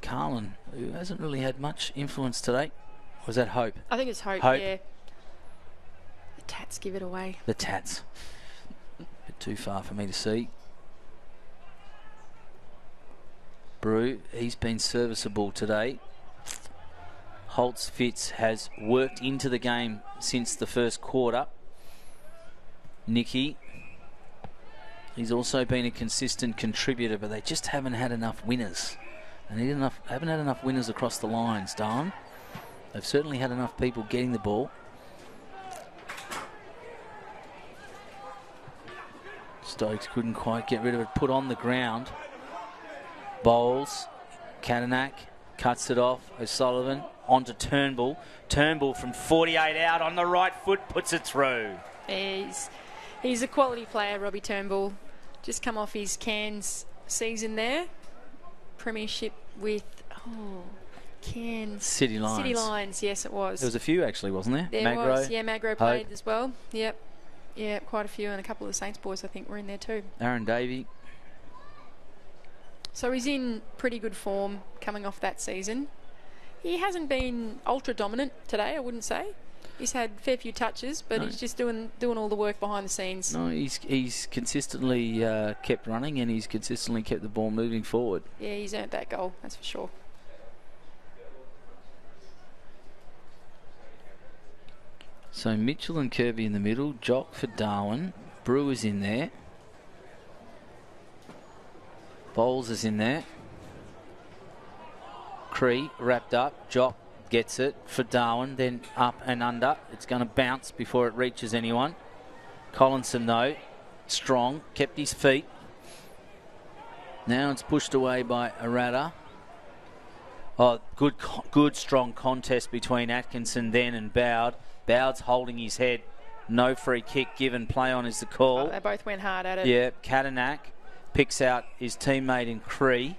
Carlin, who hasn't really had much influence today. Was that Hope?
I think it's Hope. Yeah. The Tats give it away.
The Tats. A bit too far for me to see. Brew, he's been serviceable today. Holtz Fitz has worked into the game since the first quarter. Nicky, he's also been a consistent contributor, but they just haven't had enough winners. They haven't had enough winners across the lines, Darwin. They've certainly had enough people getting the ball. Stokes couldn't quite get rid of it. Put on the ground. Bowles, Kadanak cuts it off. O'Sullivan onto Turnbull. Turnbull from 48 out on the right foot puts it through.
He's a quality player, Robbie Turnbull. Just come off his Cairns season there. Premiership with Cairns.
City Lions.
City Lions, yes it was.
There was a few actually, wasn't there?
There
Magro,
was, yeah, Magro played as well. Yep. Yeah, quite a few, and a couple of the Saints boys I think were in there too.
Aaron Davey.
So he's in pretty good form coming off that season. He hasn't been ultra dominant today, I wouldn't say. He's had a fair few touches, but he's just doing all the work behind the scenes.
No, he's consistently kept running, and he's consistently kept the ball moving forward.
Yeah, he's earned that goal, that's for sure.
So Mitchell and Kirby in the middle, Jock for Darwin, Brewer's in there, Bowles is in there, Cree wrapped up, Jock gets it for Darwin, then up and under. It's going to bounce before it reaches anyone. Collinson, though, strong, kept his feet. Now it's pushed away by Waratah. Oh, good strong contest between Atkinson then and Bowd. Bowd's holding his head. No free kick given. Play on is the call.
Oh, they both went hard at it.
Yeah, Kadanak picks out his teammate in Cree.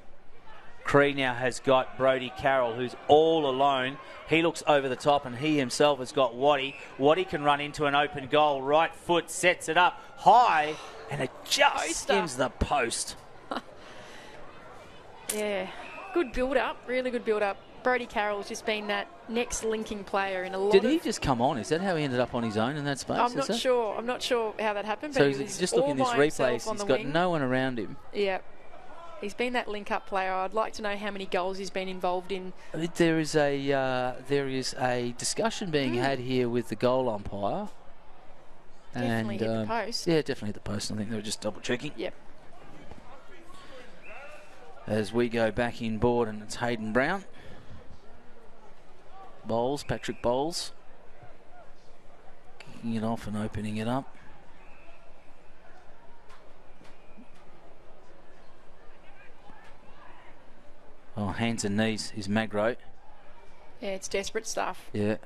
Cree now has got Brodie Carroll, who's all alone. He looks over the top, and he himself has got Waddy. Waddy can run into an open goal. Right foot sets it up high, and it just skims the post.
Yeah, good build-up, really good build-up. Brodie Carroll's just been that next linking player in a lot.
Did he just come on? Is that how he ended up on his own in that space?
I'm not sure. I'm not sure how that happened. But
so he's just looking at this replay. He's got no one around him.
Yeah. He's been that link-up player. I'd like to know how many goals he's been involved in.
There is a discussion being had here with the goal umpire.
Definitely hit the post.
Yeah, definitely hit the post. I think they were just double checking.
Yep.
As we go back in board, and it's Hayden Brown. Patrick Bowles. Kicking it off and opening it up. Oh, hands and knees is Magro.
Yeah, it's desperate stuff.
Yeah.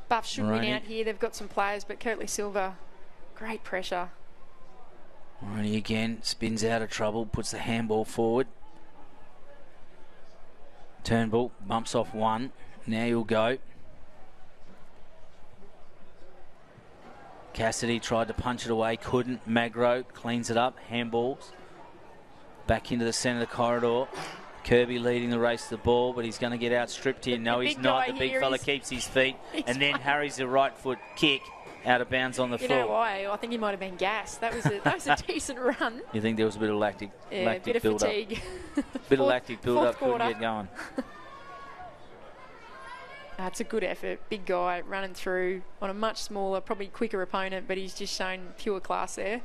Buff should win
Maroney.
out here. They've got some players, but Kirtley Silver, great pressure.
Maroney again spins out of trouble, puts the handball forward. Turnbull bumps off one. Now he'll go. Cassidy tried to punch it away, couldn't. Magro cleans it up, handballs. Back into the centre of the corridor. Kirby leading the race to the ball, but he's going to get outstripped here. No, he's not. The big fella keeps his feet and then harries the right foot kick out of bounds on the floor.
You know why? I think he might have been gassed. That was a decent run.
You think there was a bit of lactic
bit of
build
fatigue.
Up? Bit of lactic build up, couldn't get going.
It's a good effort. Big guy running through on a much smaller, probably quicker opponent, but he's just shown pure class there.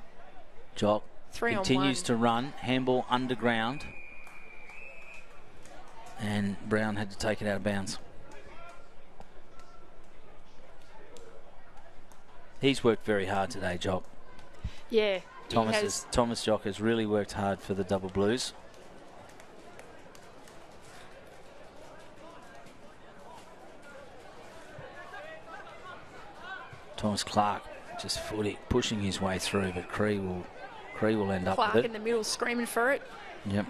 Jock
3 on 1.
Continues to run. Handball underground. And Brown had to take it out of bounds. He's worked very hard today, Jock.
Yeah.
Thomas Jock has really worked hard for the Double Blues. Thomas Clark just pushing his way through, but Cree will end up with it.
Clark in the middle screaming for it.
Yep.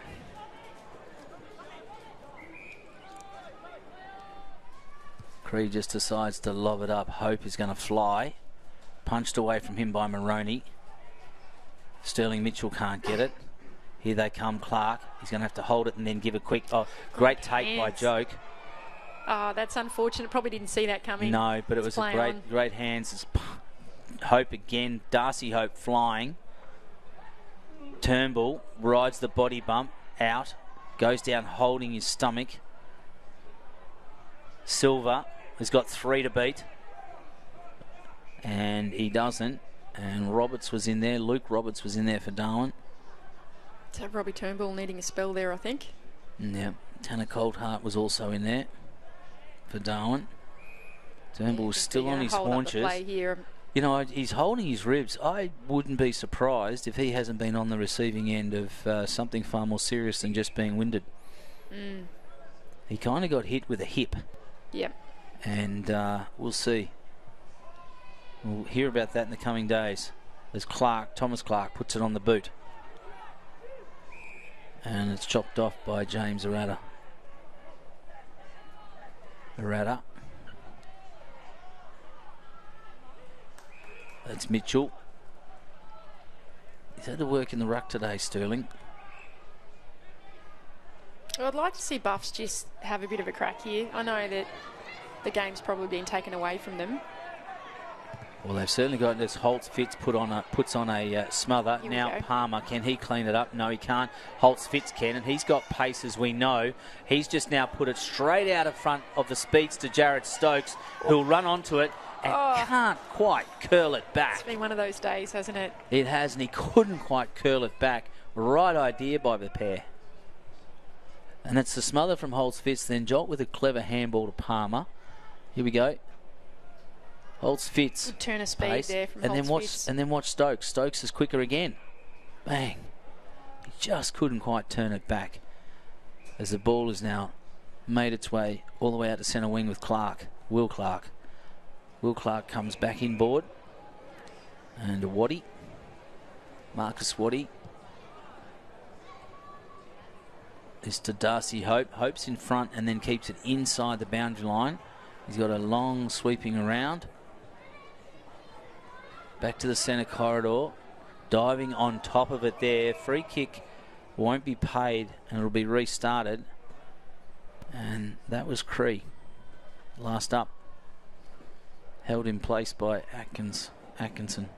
Cree just decides to lob it up. Hope is going to fly. Punched away from him by Maroney. Sterling Mitchell can't get it. Here they come, Clark. He's going to have to hold it and then give a quick... Oh, great take by Joke.
Oh, that's unfortunate. Probably didn't see that coming.
No, but it was a great hands. Hope again. Darcy Hope flying. Turnbull rides the body bump out. Goes down holding his stomach. Silver has got 3 to beat. And he doesn't. And Roberts was in there. Luke Roberts was in there for Darwin.
So Robbie Turnbull needing a spell there, I think.
Yeah. Tanner Coulthart was also in there for Darwin. Turnbull was still on his haunches. You know, he's holding his ribs. I wouldn't be surprised if he hasn't been on the receiving end of something far more serious than just being winded. He kind of got hit with a hip.
Yep.
And we'll see. We'll hear about that in the coming days. As Thomas Clark puts it on the boot. And it's chopped off by James Waratah. That's Mitchell. He's had to work in the ruck today, Sterling.
Well, I'd like to see Buffs just have a bit of a crack here. I know that the game's probably been taken away from them.
Well, they've certainly got this. Holtz puts on a smother. Now Palmer, can he clean it up? No, he can't. Holtz Fitz can, and he's got pace, as we know. He's just now put it straight out of front of the speedster Jared Stokes, who'll run onto it and can't quite curl it back.
It's been one of those days, hasn't it?
It has, and he couldn't quite curl it back. Right idea by the pair. And it's the smother from Holtz Fitz, then Jolt with a clever handball to Palmer. Here we go. Holtz Fitz.
Good turn of speed pace. There from
Holtz
Fitz.
And then watch Stokes. Stokes is quicker again. Bang. He just couldn't quite turn it back. As the ball has now made its way all the way out to centre wing with Will Clark. Will Clark comes back inboard. And a Waddy. Marcus Waddy. Is to Darcy Hope. Hope's in front and then keeps it inside the boundary line. He's got a long sweeping around. Back to the centre corridor. Diving on top of it there. Free kick won't be paid and it'll be restarted. And that was Cree. Last up. Held in place by Atkinson.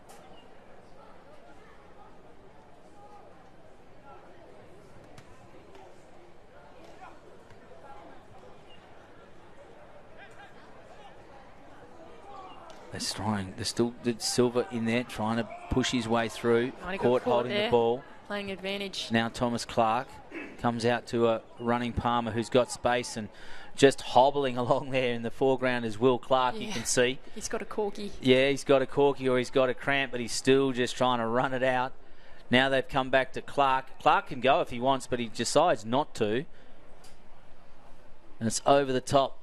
They're still Silva in there trying to push his way through. Court holding the ball.
Playing advantage.
Now Thomas Clark comes out to a running Palmer who's got space, and just hobbling along there in the foreground is Will Clark, you can see.
He's got a corky.
Yeah, he's got a corky or he's got a cramp, but he's still just trying to run it out. Now they've come back to Clark. Clark can go if he wants, but he decides not to. And it's over the top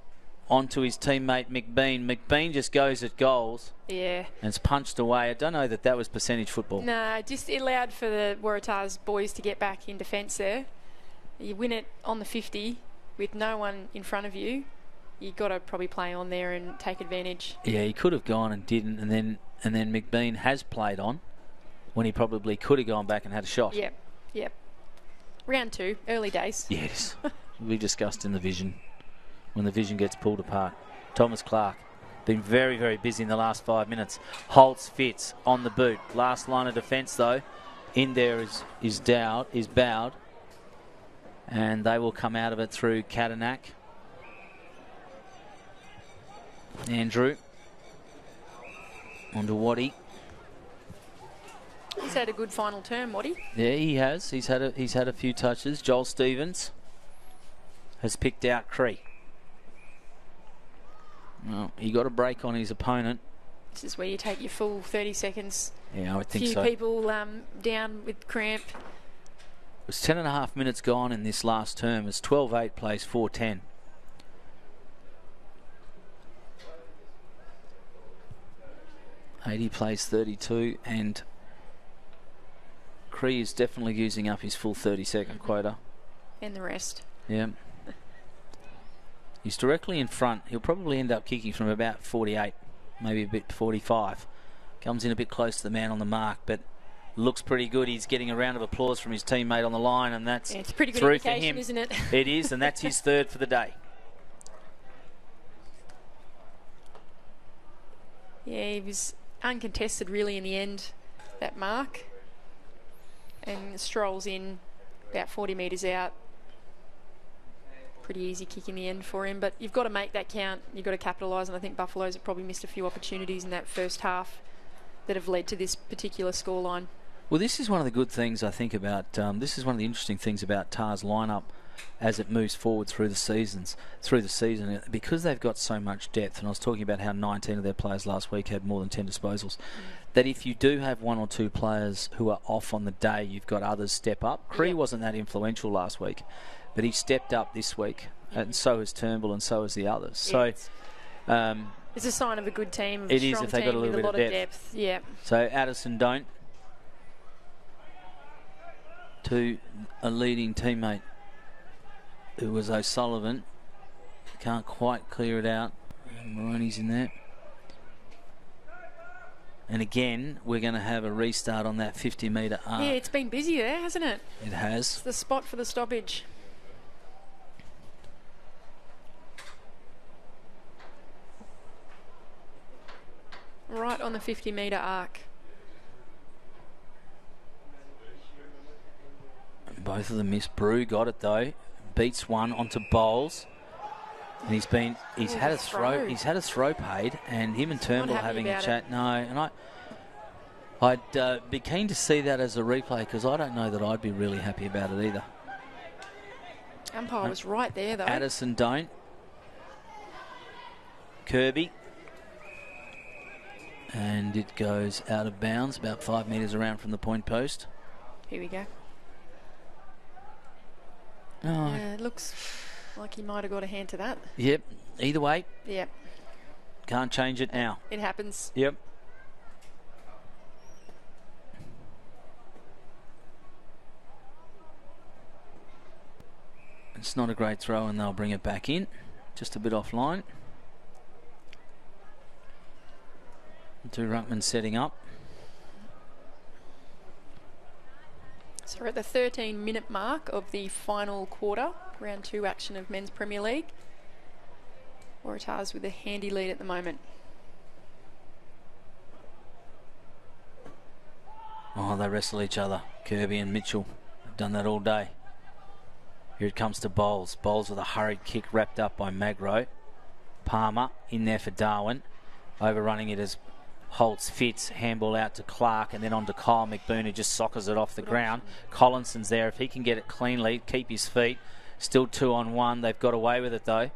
onto his teammate McBean. McBean just goes at goals.
Yeah.
And it's punched away. I don't know that was percentage football.
No, just it allowed for the Waratah's boys to get back in defence there. You win it on the 50 with no one in front of you. You've got to probably play on there and take advantage.
Yeah, he could have gone and didn't, and then McBean has played on when he probably could have gone back and had a shot.
Yep. Round 2, early days.
Yes. We discussed in the vision when the vision gets pulled apart. Thomas Clark been very, very busy in the last 5 minutes. Holtz Fitz on the boot. Last line of defence though. In there is bowed. And they will come out of it through Kadanak. Andrew. Onto Waddy.
He's had a good final term, Waddy.
Yeah, he has. He's had a few touches. Joel Stevens has picked out Cree. Well, he got a break on his opponent.
This is where you take your full 30 seconds.
Yeah, I would think so.
A few people down with cramp.
It was 10.5 minutes gone in this last term. It's 12-8 plays 4-10. He plays 32, and Cree is definitely using up his full 30-second quota.
And the rest.
Yeah. He's directly in front. He'll probably end up kicking from about 48, maybe a bit 45. Comes in a bit close to the man on the mark, but looks pretty good. He's getting a round of applause from his teammate on the line, and that's
it's a pretty good
through for
indication,
him.
Isn't it?
It is, and that's his third for the day.
Yeah, he was uncontested really in the end, that mark. And strolls in about 40 metres out. Pretty easy kick in the end for him, but you've got to make that count. You've got to capitalise, and I think Buffaloes have probably missed a few opportunities in that first half that have led to this particular scoreline.
Well, this is one of the good things I think about, this is one of the interesting things about TAR's lineup as it moves forward through the season, because they've got so much depth, and I was talking about how 19 of their players last week had more than 10 disposals, that if you do have one or two players who are off on the day, you've got others step up. Cree wasn't that influential last week, but he stepped up this week, and so has Turnbull, and so has the others. So
it's a sign of a good team,
it is if they got a little bit of depth.
Yeah.
So Addison don't to a leading teammate who was O'Sullivan. Can't quite clear it out. Maroney's in there. And again, we're going to have a restart on that 50-metre arc.
Yeah, it's been busy there, hasn't it?
It has.
It's the spot for the stoppage. Right on the 50-metre arc.
Both of them missed. Brew got it though. Beats one onto Bowles. And he's had a throw paid, and him and Turnbull having a chat. No, and I'd be keen to see that as a replay, because I don't know that I'd be really happy about it either.
Umpire was right there though.
Addison don't. Kirby. And it goes out of bounds, about 5 metres around from the point post.
Here we go.
Oh.
Yeah, it looks like he might have got a hand to that.
Yep. Either way.
Yep.
Can't change it now.
It happens.
Yep. It's not a great throw, and they'll bring it back in. Just a bit offline. Two ruckmen setting up.
So we're at the 13-minute mark of the final quarter, round 2 action of Men's Premier League. Waratahs with a handy lead at the moment.
Oh, they wrestle each other. Kirby and Mitchell have done that all day. Here it comes to Bowles. Bowles with a hurried kick wrapped up by Magro. Palmer in there for Darwin. Overrunning it as Holtz fits, handball out to Clark and then on to Kyle McBoon, who just soccers it off the ground. Collinson's there. If he can get it cleanly, keep his feet. Still 2-on-1. They've got away with it though.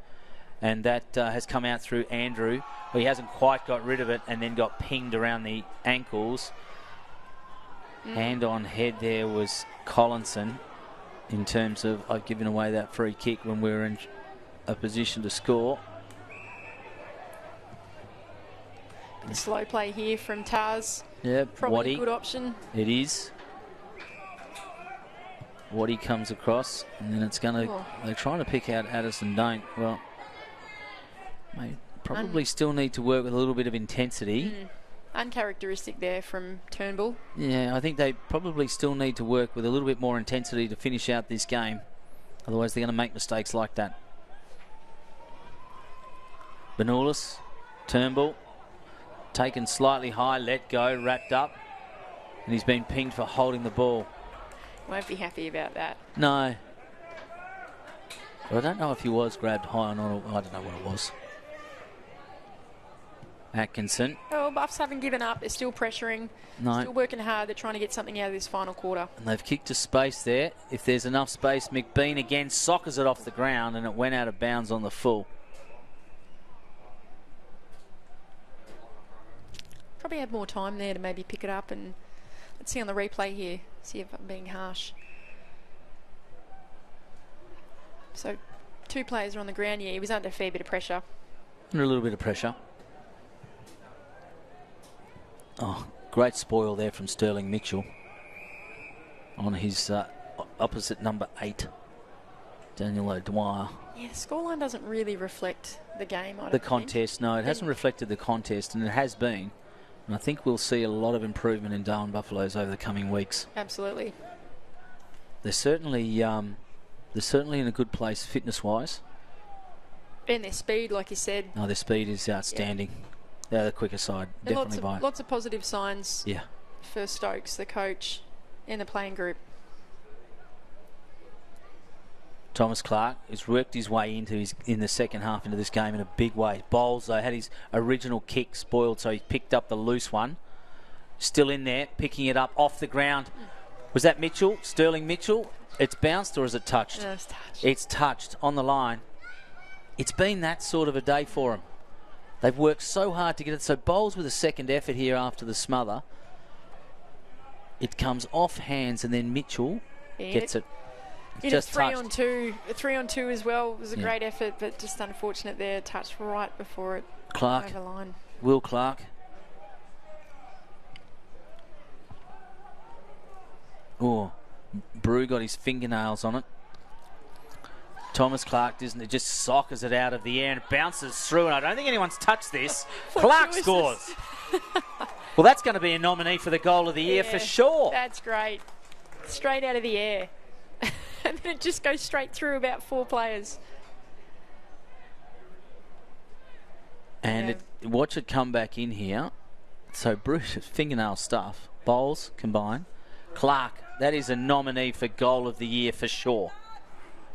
And that has come out through Andrew. He hasn't quite got rid of it and then got pinged around the ankles. Hand on head there was Collinson in terms of giving away that free kick when we were in a position to score.
The slow play here from Tars.
Yeah,
probably
Waddy.
a good option.
It is. Waddy comes across, and then it's going to. They're trying to pick out Addison. Don't. Well, they probably still need to work with a little bit of intensity.
Uncharacteristic there from Turnbull.
Yeah, I think they probably still need to work with a little bit more intensity to finish out this game. Otherwise, they're going to make mistakes like that. Benulis, Turnbull. Taken slightly high, let go, wrapped up, and he's been pinged for holding the ball.
Won't be happy about that.
No. But I don't know if he was grabbed high or not. I don't know what it was. Atkinson.
Oh, Buffs haven't given up. They're still pressuring.
No.
Still working hard. They're trying to get something out of this final quarter.
And they've kicked to space there. If there's enough space, McBean again soccers it off the ground and it went out of bounds on the full.
Probably had more time there to maybe pick it up, and let's see on the replay here, see if I'm being harsh. So 2 players are on the ground. Yeah, he was under a fair bit of pressure.
Under a little bit of pressure. Oh, great spoil there from Sterling Mitchell on his opposite number 8, Daniel O'Dwyer.
Yeah, the scoreline doesn't really reflect the game.
The contest, no, it hasn't reflected the contest, and it has been. And I think we'll see a lot of improvement in Darwin Buffaloes over the coming weeks.
Absolutely.
They're certainly in a good place fitness-wise.
And their speed, like you said.
No, their speed is outstanding. Yeah. They're the quicker side,
and
definitely
lots of positive signs.
Yeah.
For Stokes, the coach, and the playing group.
Thomas Clark has worked his way in the second half into this game in a big way. Bowles, though, had his original kick spoiled, so he picked up the loose one. Still in there, picking it up off the ground. Was that Mitchell? Sterling Mitchell? It's bounced or is it touched?
No, it's touched.
It's touched on the line. It's been that sort of a day for them. They've worked so hard to get it. So Bowles with a second effort here after the smother. It comes off hands and then Mitchell gets it. Just
3-on-2. A 3-on-2 as well. It was a great effort, but just unfortunate there. Touched right before it over the line.
Will Clark. Oh, Brew got his fingernails on it. Thomas Clark doesn't. It just soccers it out of the air and bounces through. And I don't think anyone's touched this. Clark scores. Well, that's going to be a nominee for the goal of the year for sure.
That's great. Straight out of the air. And then it just goes straight through about 4 players.
And watch it come back in here. So Bruce's fingernail stuff. Bowles combined. Clark, that is a nominee for goal of the year for sure.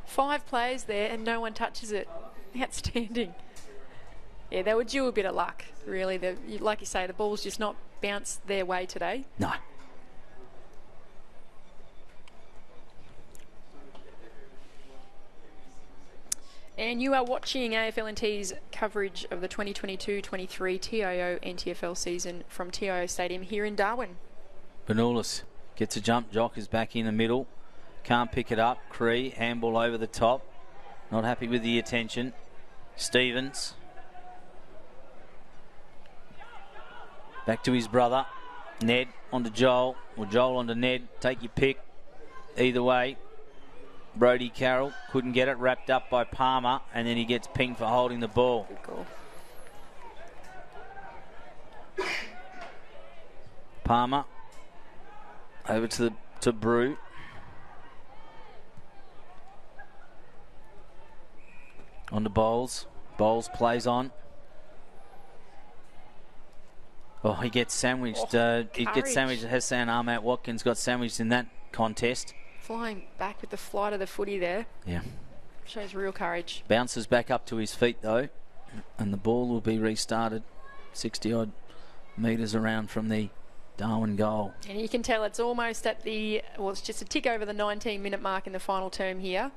5 players there and no one touches it. Outstanding. Yeah, they were due a bit of luck, really. Like you say, the ball's just not bounced their way today.
No.
And you are watching AFL&T's coverage of the 2022-23 TIO NTFL season from TIO Stadium here in Darwin.
Benulis gets a jump. Jock is back in the middle. Can't pick it up. Cree, handball over the top. Not happy with the attention. Stevens. Back to his brother. Ned onto Joel. Or Joel onto Ned. Take your pick. Either way. Brody Carroll couldn't get it, wrapped up by Palmer, and then he gets pinged for holding the ball.
Good goal.
Palmer over to Brew. On to Bowles. Bowles plays on. Oh, he gets sandwiched. He gets sandwiched. Hassan Ahmad Watkins got sandwiched in that contest.
Flying back with the flight of the footy there.
Yeah.
Shows real courage.
Bounces back up to his feet though, and the ball will be restarted 60-odd metres around from the Darwin goal.
And you can tell it's almost at the, well, it's just a tick over the 19-minute mark in the final term here.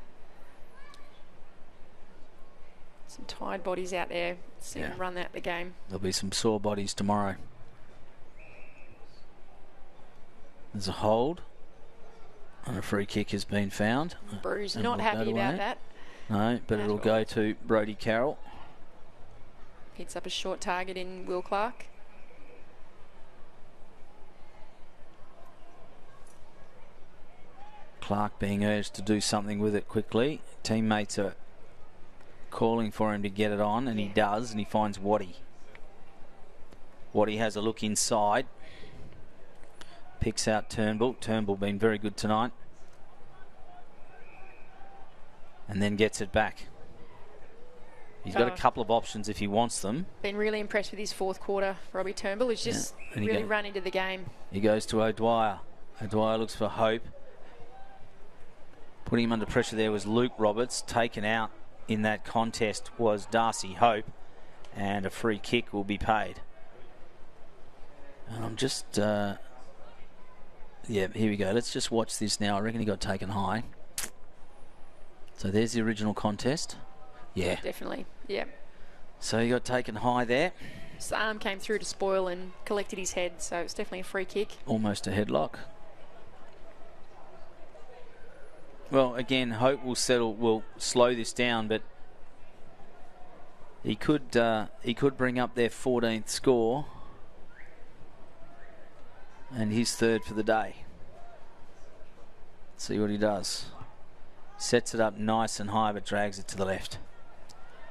Some tired bodies out there. See them run out the game.
There'll be some sore bodies tomorrow. There's a hold. And a free kick has been found.
Bruce not happy about that.
No, but it'll go to Brodie Carroll.
Hits up a short target in Will Clark.
Clark being urged to do something with it quickly. Teammates are calling for him to get it on, and he does, and he finds Waddy. Waddy has a look inside. Picks out Turnbull. Turnbull been very good tonight. And then gets it back. He's got a couple of options if he wants them.
Been really impressed with his fourth quarter. Robbie Turnbull has just really run into the game.
He goes to O'Dwyer. O'Dwyer looks for Hope. Putting him under pressure there was Luke Roberts. Taken out in that contest was Darcy Hope. And a free kick will be paid. And I'm just... yeah, here we go. Let's just watch this now. I reckon he got taken high. So there's the original contest. Yeah.
Definitely, yeah.
So he got taken high there.
His arm came through to spoil and collected his head, so it's definitely a free kick.
Almost a headlock. Well, again, Hope will slow this down, but he could bring up their 14th score and his third for the day. Let's see what he does. Sets it up nice and high, but drags it to the left.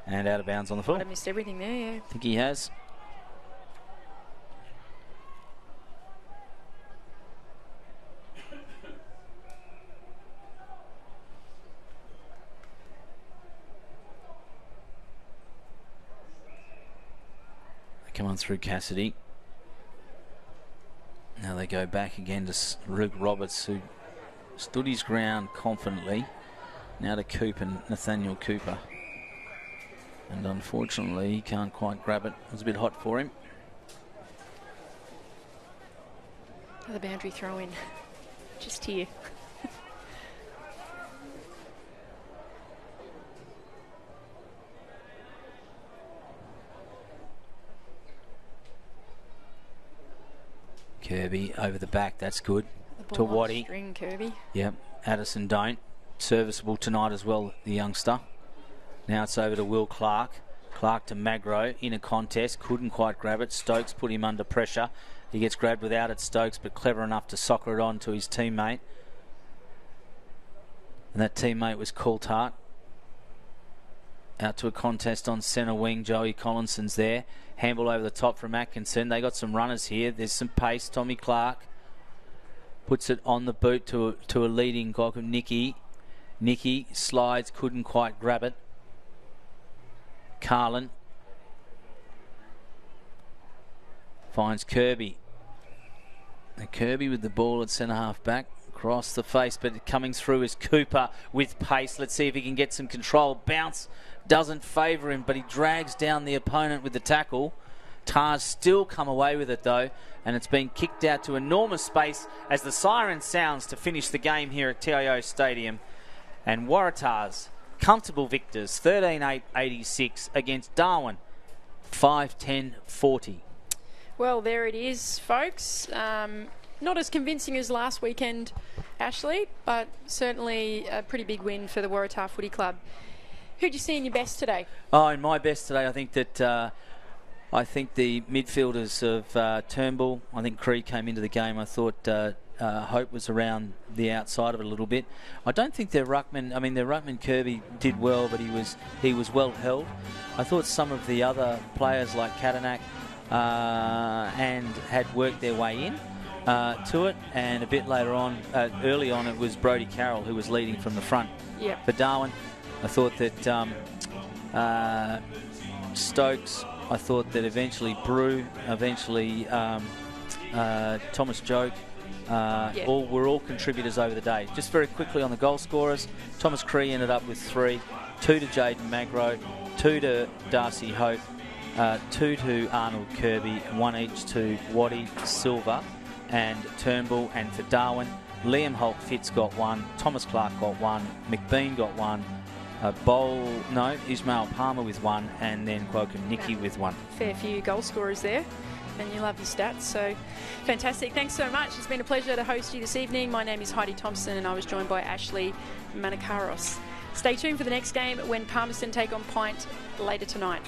And out of bounds on the full.
Might have missed everything there, yeah.
I think he has. They come on through Cassidy. Now they go back again to Luke Roberts, who stood his ground confidently. Now to Nathaniel Cooper. And unfortunately, he can't quite grab it. It was a bit hot for him.
Another boundary throw in. Just here.
Kirby over the back. That's good. To Waddy.
String, Kirby.
Yep. Addison don't. Serviceable tonight as well, the youngster. Now it's over to Will Clark. Clark to Magro in a contest. Couldn't quite grab it. Stokes put him under pressure. He gets grabbed without it, Stokes, but clever enough to soccer it on to his teammate. And that teammate was Coulthard. Out to a contest on centre wing. Joey Collinson's there. Handball over the top from Atkinson. They got some runners here. There's some pace. Tommy Clark puts it on the boot to a leading guy called Nicky. Nicky slides, couldn't quite grab it. Carlin finds Kirby. And Kirby with the ball at centre half back. Across the face, but coming through is Cooper with pace. Let's see if he can get some control. Bounce doesn't favour him, but he drags down the opponent with the tackle. Tars still come away with it though, and it's been kicked out to enormous space as the siren sounds to finish the game here at TIO Stadium. And Waratahs, comfortable victors, 13-8-86 against Darwin, 5-10-40.
Well, there it is, folks. Not as convincing as last weekend, Ashley, but certainly a pretty big win for the Waratah Footy Club. Who'd you see in your best today?
Oh, in my best today, I think that I think the midfielders of Turnbull, I think Cree came into the game. I thought Hope was around the outside of it a little bit. I don't think their ruckman Kirby did well, but he was well held. I thought some of the other players like Katanak and had worked their way in to it, and a bit later on, early on, it was Brodie Carroll who was leading from the front.
Yep.
For Darwin, I thought that Stokes, I thought that eventually Brew, eventually Thomas Joke, were all contributors over the day. Just very quickly on the goal scorers, Thomas Cree ended up with 3, 2 to Jaden Magro, 2 to Darcy Hope, 2 to Arnold Kirby, 1 each to Waddy, Silver and Turnbull. And for Darwin, Liam Holt Fitz got 1, Thomas Clark got 1, McBean got 1, Ismail Palmer with 1, and then Quokum Nicky with 1.
Fair few goal scorers there, and you love your stats, so fantastic. Thanks so much. It's been a pleasure to host you this evening. My name is Heidi Thompson, and I was joined by Ashley Manakaros. Stay tuned for the next game when Palmerston take on Pint later tonight.